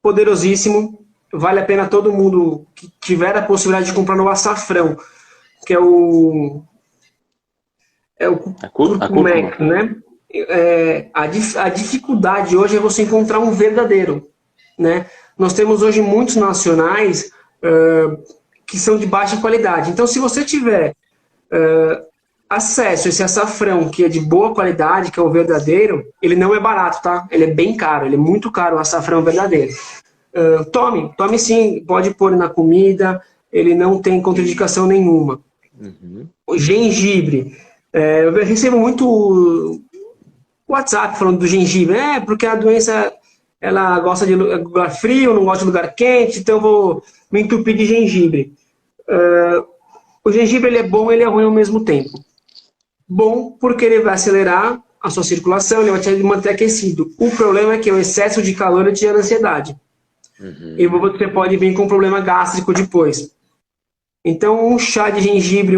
poderosíssimo. Vale a pena todo mundo que tiver a possibilidade de comprar no açafrão, que é o curcumec, né? A dificuldade hoje é você encontrar um verdadeiro, né? Nós temos hoje muitos nacionais que são de baixa qualidade. Então, se você tiver acesso a esse açafrão que é de boa qualidade, que é o verdadeiro, ele não é barato, tá? Ele é bem caro, ele é muito caro o açafrão verdadeiro. Tome sim, pode pôr na comida, ele não tem contraindicação nenhuma. O gengibre, eu recebo muito WhatsApp falando do gengibre, porque a doença, ela gosta de lugar frio, não gosta de lugar quente, então eu vou me entupir de gengibre. O gengibre, ele é bom e ele é ruim ao mesmo tempo. Bom, porque ele vai acelerar a sua circulação, ele vai te manter aquecido. O problema é que o excesso de calor te gera ansiedade. E você pode vir com um problema gástrico depois. Então, um chá de gengibre,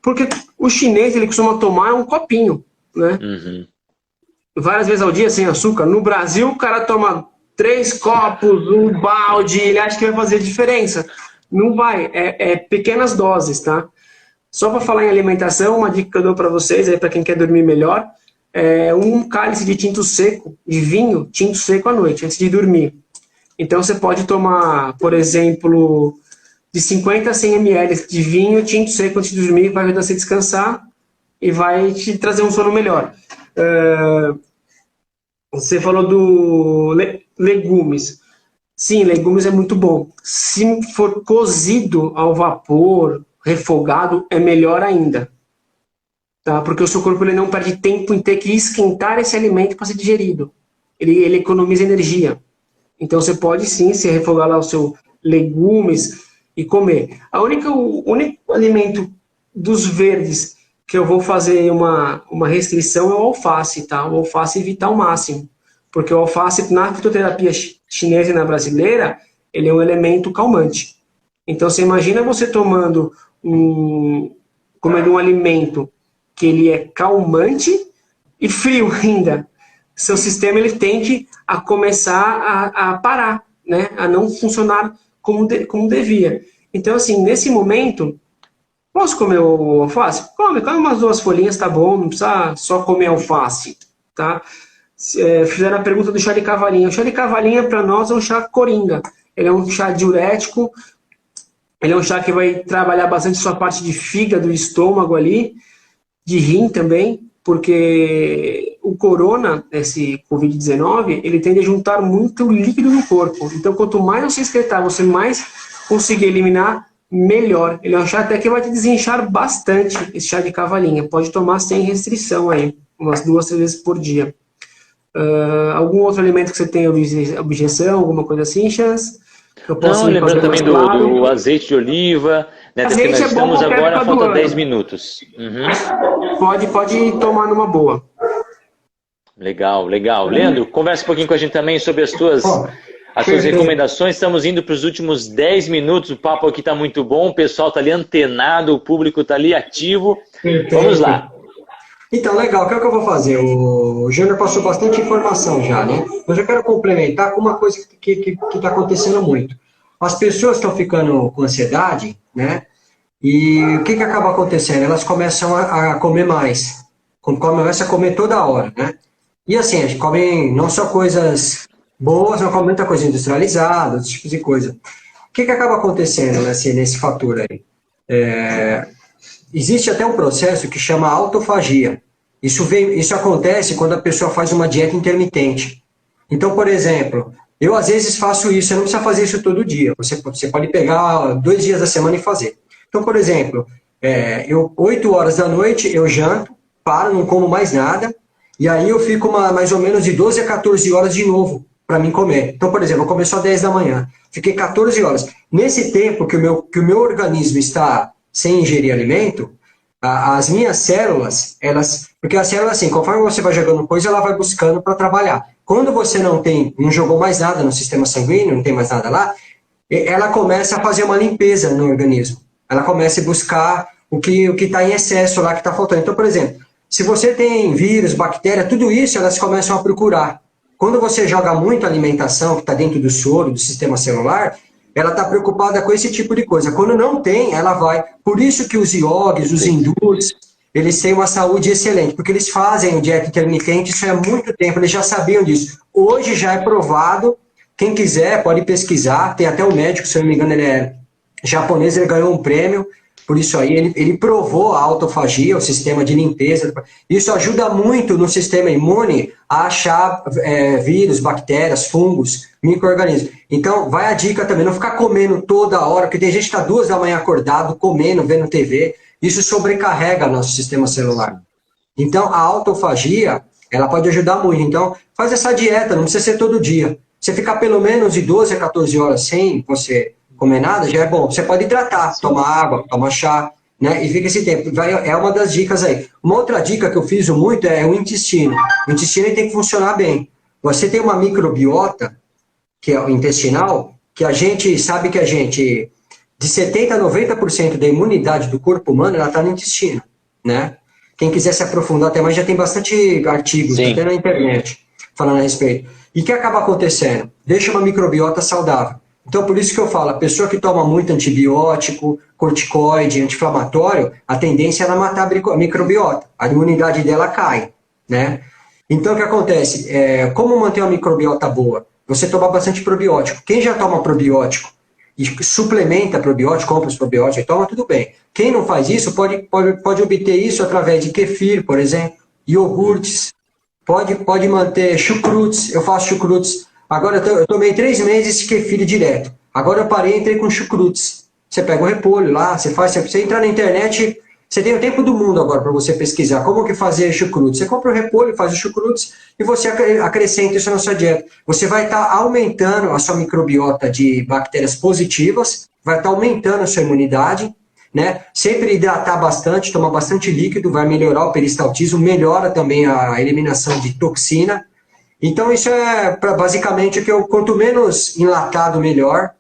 porque o chinês, ele costuma tomar um copinho, né? Várias vezes ao dia, sem açúcar. No Brasil, o cara toma 3 copos, um balde, ele acha que vai fazer diferença. Não vai, é pequenas doses, tá? Só para falar em alimentação, uma dica que eu dou para vocês, para quem quer dormir melhor, um cálice de tinto seco, de vinho, tinto seco à noite, antes de dormir. Então você pode tomar, por exemplo, de 50 a 100 ml de vinho, tinto seco antes de dormir, vai ajudar você a descansar e vai te trazer um sono melhor. Você falou do legumes. Sim, legumes é muito bom. Se for cozido ao vapor, refogado, é melhor ainda. Tá? Porque o seu corpo ele não perde tempo em ter que esquentar esse alimento para ser digerido. Ele economiza energia. Então você pode sim se refogar lá os seus legumes e comer. O único alimento dos verdes que eu vou fazer uma restrição é o alface, tá? O alface evitar ao máximo. Porque o alface, na fitoterapia chinesa e na brasileira, ele é um elemento calmante. Então, você imagina você comendo um alimento que ele é calmante e frio ainda. Seu sistema, ele tende a começar a parar, né? A não funcionar como devia. Então, assim, nesse momento, posso comer o alface? Come umas 2 folhinhas, tá bom, não precisa só comer alface, tá? Fizeram a pergunta do chá de cavalinha. O chá de cavalinha, para nós, é um chá coringa. Ele é um chá diurético, ele é um chá que vai trabalhar bastante sua parte de fígado, estômago ali, de rim também, porque o corona, esse Covid-19, ele tende a juntar muito líquido no corpo. Então, quanto mais você excretar, você mais conseguir eliminar, melhor. Ele é um chá até que vai te desinchar bastante, esse chá de cavalinha. Pode tomar sem restrição aí, umas 2, 3 vezes por dia. Algum outro alimento que você tenha objeção, alguma coisa assim, Chance? Não, lembrando também do azeite de oliva, né? Azeite nós estamos agora, falta 10 minutos. Pode tomar numa boa. Legal. Leandro, conversa um pouquinho com a gente também sobre as suas recomendações. Estamos indo para os últimos 10 minutos, o papo aqui está muito bom, o pessoal está ali antenado, o público está ali ativo. Vamos lá. Então, legal, o que é que eu vou fazer? O Júnior passou bastante informação já, né? Mas eu quero complementar com uma coisa que está acontecendo muito. As pessoas estão ficando com ansiedade, né? E o que acaba acontecendo? Elas começam a comer mais. Começam a comer toda hora, né? E assim, a gente come não só coisas boas, mas come muita coisa industrializada, outros tipos de coisa. O que acaba acontecendo nesse fator aí? Existe até um processo que chama autofagia. Isso acontece quando a pessoa faz uma dieta intermitente. Então, por exemplo, eu às vezes faço isso, você não precisa fazer isso todo dia. Você pode pegar 2 dias da semana e fazer. Então, por exemplo, 8 horas da noite eu janto, paro, não como mais nada, e aí eu fico mais ou menos de 12 a 14 horas de novo para mim comer. Então, por exemplo, eu começo às 10 da manhã, fiquei 14 horas. Nesse tempo que o meu organismo está sem ingerir alimento, as minhas células, porque a célula, assim, conforme você vai jogando coisa, ela vai buscando para trabalhar. Quando você não jogou mais nada no sistema sanguíneo, não tem mais nada lá, ela começa a fazer uma limpeza no organismo. Ela começa a buscar o que está em excesso lá, que está faltando. Então, por exemplo, se você tem vírus, bactéria, tudo isso, elas começam a procurar. Quando você joga muito alimentação, que está dentro do soro, do sistema celular, ela está preocupada com esse tipo de coisa. Quando não tem, ela vai. Por isso que os iogues, os hindus, eles têm uma saúde excelente, porque eles fazem o dieta intermitente, isso há muito tempo, eles já sabiam disso. Hoje já é provado, quem quiser pode pesquisar, tem até um médico, se eu não me engano, ele é japonês, ele ganhou um prêmio, por isso aí ele provou a autofagia, o sistema de limpeza. Isso ajuda muito no sistema imune a achar vírus, bactérias, fungos, micro-organismos. Então, vai a dica também, não ficar comendo toda hora, porque tem gente que está 2 da manhã acordado, comendo, vendo TV, isso sobrecarrega nosso sistema celular. Então, a autofagia, ela pode ajudar muito. Então, faz essa dieta, não precisa ser todo dia. Você ficar pelo menos de 12 a 14 horas sem você comer nada, já é bom. Você pode hidratar, tomar água, tomar chá, né? E fica esse tempo. É uma das dicas aí. Uma outra dica que eu fiz muito é o intestino. O intestino tem que funcionar bem. Você tem uma microbiota, que é o intestinal, que a gente sabe que de 70% a 90% da imunidade do corpo humano, ela está no intestino, né? Quem quiser se aprofundar até mais, já tem bastante artigos, até na internet, falando a respeito. E o que acaba acontecendo? Deixa uma microbiota saudável. Então, por isso que eu falo, a pessoa que toma muito antibiótico, corticoide, anti-inflamatório, a tendência é ela matar a microbiota. A imunidade dela cai, né? Então, o que acontece? Como manter uma microbiota boa? Você toma bastante probiótico. Quem já toma probiótico e suplementa probiótico, compra os probióticos e toma, tudo bem. Quem não faz isso, pode obter isso através de kefir, por exemplo, iogurtes, pode manter chucrutes, eu faço chucrutes. Agora eu tomei 3 meses de kefir direto. Agora eu parei e entrei com chucrutes. Você pega o repolho lá, você entra na internet, você tem o tempo do mundo agora para você pesquisar como que fazer chucrutes. Você compra o repolho, faz os chucrutes e você acrescenta isso na sua dieta. Você vai estar aumentando a sua microbiota de bactérias positivas, vai estar aumentando a sua imunidade, né? Sempre hidratar bastante, tomar bastante líquido, vai melhorar o peristaltismo, melhora também a eliminação de toxina. Então isso é basicamente quanto menos enlatado, melhor.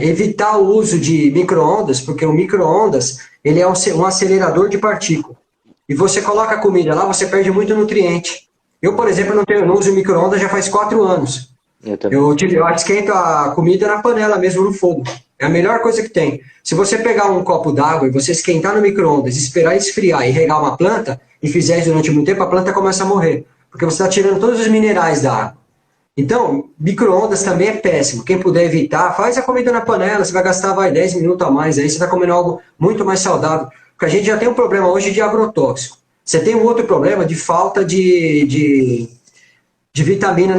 Evitar o uso de micro-ondas, porque o micro-ondas ele é um acelerador de partícula. E você coloca a comida lá, você perde muito nutriente. Eu, por exemplo, não uso micro-ondas já faz 4 anos. Eu esquento a comida na panela mesmo, no fogo. É a melhor coisa que tem. Se você pegar um copo d'água e você esquentar no micro-ondas, esperar esfriar e regar uma planta, e fizer isso durante muito tempo, a planta começa a morrer. Porque você está tirando todos os minerais da água. Então, micro-ondas também é péssimo. Quem puder evitar, faz a comida na panela, você vai gastar 10 minutos a mais, aí você está comendo algo muito mais saudável. Porque a gente já tem um problema hoje de agrotóxico. Você tem um outro problema de falta de vitamina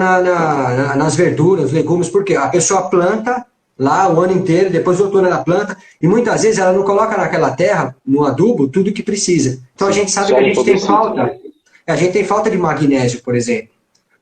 nas verduras, legumes, porque a pessoa planta lá o ano inteiro, depois o outono ela planta, e muitas vezes ela não coloca naquela terra, no adubo, tudo que precisa. Então a gente sabe que a gente tem falta. A gente tem falta de magnésio, por exemplo.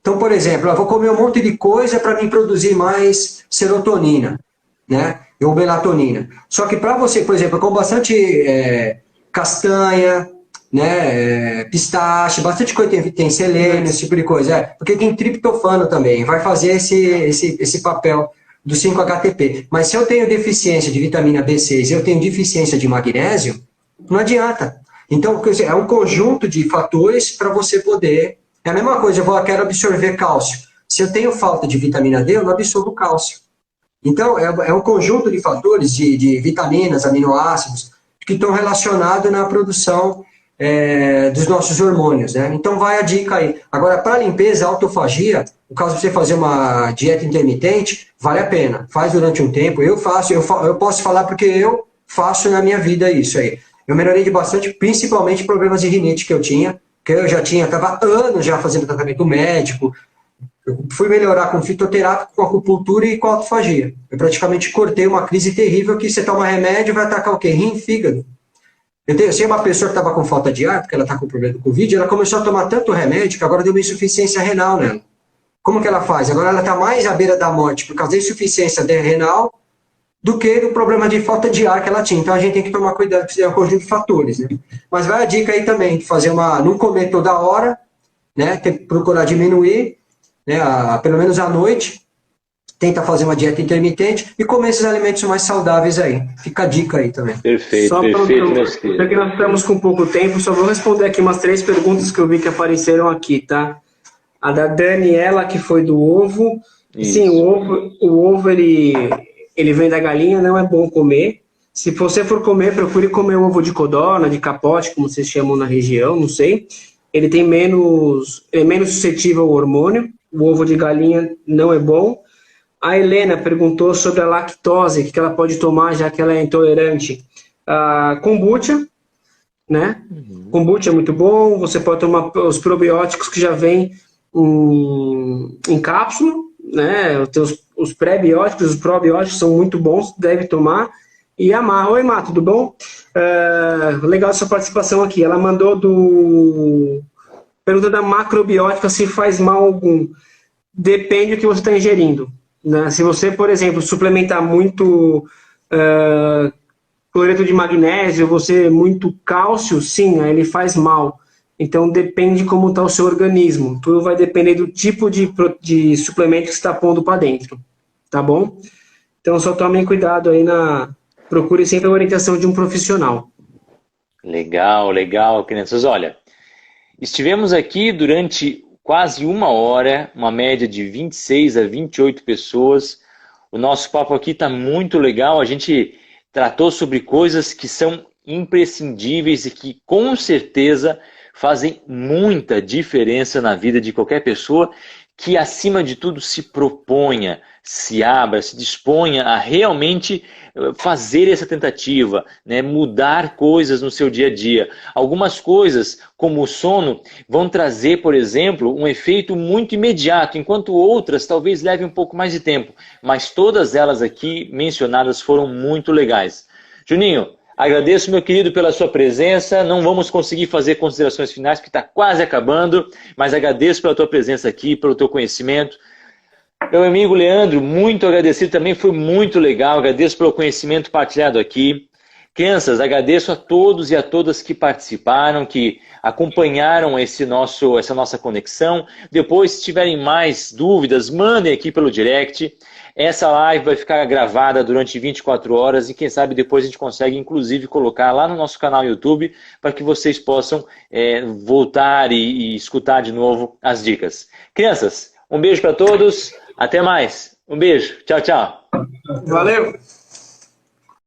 Então, por exemplo, eu vou comer um monte de coisa para me produzir mais serotonina, né? Ou melatonina. Só que para você, por exemplo, eu como bastante castanha, né? Pistache, bastante coisa, tem selênio, esse tipo de coisa. Porque tem triptofano também, vai fazer esse papel do 5-HTP. Mas se eu tenho deficiência de vitamina B6 e eu tenho deficiência de magnésio, não adianta. Então, é um conjunto de fatores para você poder... É a mesma coisa, eu quero absorver cálcio. Se eu tenho falta de vitamina D, eu não absorvo cálcio. Então, é um conjunto de fatores, de vitaminas, aminoácidos, que estão relacionados na produção dos nossos hormônios, né? Então, vai a dica aí. Agora, para limpeza, autofagia, no caso de você fazer uma dieta intermitente, vale a pena. Faz durante um tempo. Eu posso falar porque eu faço na minha vida isso aí. Eu melhorei de bastante, principalmente problemas de rinite que eu tinha, que eu já estava anos já fazendo tratamento médico. Eu fui melhorar com fitoterápico, com acupuntura e com autofagia. Eu praticamente cortei uma crise terrível que você toma remédio, vai atacar o quê? Rim e fígado. Eu sei uma pessoa que estava com falta de ar, porque ela está com problema do Covid, ela começou a tomar tanto remédio que agora deu uma insuficiência renal nela. Como que ela faz? Agora ela está mais à beira da morte por causa da insuficiência renal do que do problema de falta de ar que ela tinha. Então a gente tem que tomar cuidado, porque é um conjunto de fatores, né? Mas vai a dica aí também, de fazer não comer toda hora, né? Tem que procurar diminuir, né? Pelo menos à noite, tenta fazer uma dieta intermitente e comer esses alimentos mais saudáveis aí. Fica a dica aí também. Perfeito, perfeito, meus queridos. Já que nós estamos com pouco tempo, só vou responder aqui umas 3 perguntas que eu vi que apareceram aqui, tá? A da Daniela, que foi do ovo. Isso. Sim, o ovo ele vem da galinha, não é bom comer. Se você for comer, procure comer ovo de codorna, de capote, como vocês chamam na região, não sei. Ele é menos suscetível ao hormônio. O ovo de galinha não é bom. A Helena perguntou sobre a lactose, que ela pode tomar, já que ela é intolerante. Kombucha, né? Kombucha é muito bom. Você pode tomar os probióticos que já vêm em cápsula, né? Tem os pré-bióticos, os probióticos são muito bons, deve tomar. E a Má, oi Má, tudo bom? Legal sua participação aqui. Ela mandou pergunta da macrobiótica se faz mal algum. Depende do que você está ingerindo, né? Se você, por exemplo, suplementar muito cloreto de magnésio, muito cálcio, sim, aí ele faz mal. Então depende como está o seu organismo. Tudo vai depender do tipo de suplemento que você está pondo para dentro, tá bom? Então só tomem cuidado aí procure sempre a orientação de um profissional. Legal, legal, crianças. Olha, estivemos aqui durante quase 1 hora, uma média de 26 a 28 pessoas. O nosso papo aqui está muito legal. A gente tratou sobre coisas que são imprescindíveis e que com certeza fazem muita diferença na vida de qualquer pessoa que, acima de tudo, se proponha, se abra, se disponha a realmente fazer essa tentativa, né? Mudar coisas no seu dia a dia. Algumas coisas, como o sono, vão trazer, por exemplo, um efeito muito imediato, enquanto outras talvez levem um pouco mais de tempo. Mas todas elas aqui mencionadas foram muito legais. Juninho, agradeço, meu querido, pela sua presença. Não vamos conseguir fazer considerações finais, porque está quase acabando, mas agradeço pela tua presença aqui, pelo teu conhecimento. Meu amigo Leandro, muito agradecido também, foi muito legal. Agradeço pelo conhecimento partilhado aqui. Crianças, agradeço a todos e a todas que participaram, que acompanharam essa nossa conexão. Depois, se tiverem mais dúvidas, mandem aqui pelo direct. Essa live vai ficar gravada durante 24 horas e quem sabe depois a gente consegue inclusive colocar lá no nosso canal YouTube para que vocês possam voltar e escutar de novo as dicas. Crianças, um beijo para todos, até mais. Um beijo, tchau, tchau. Valeu!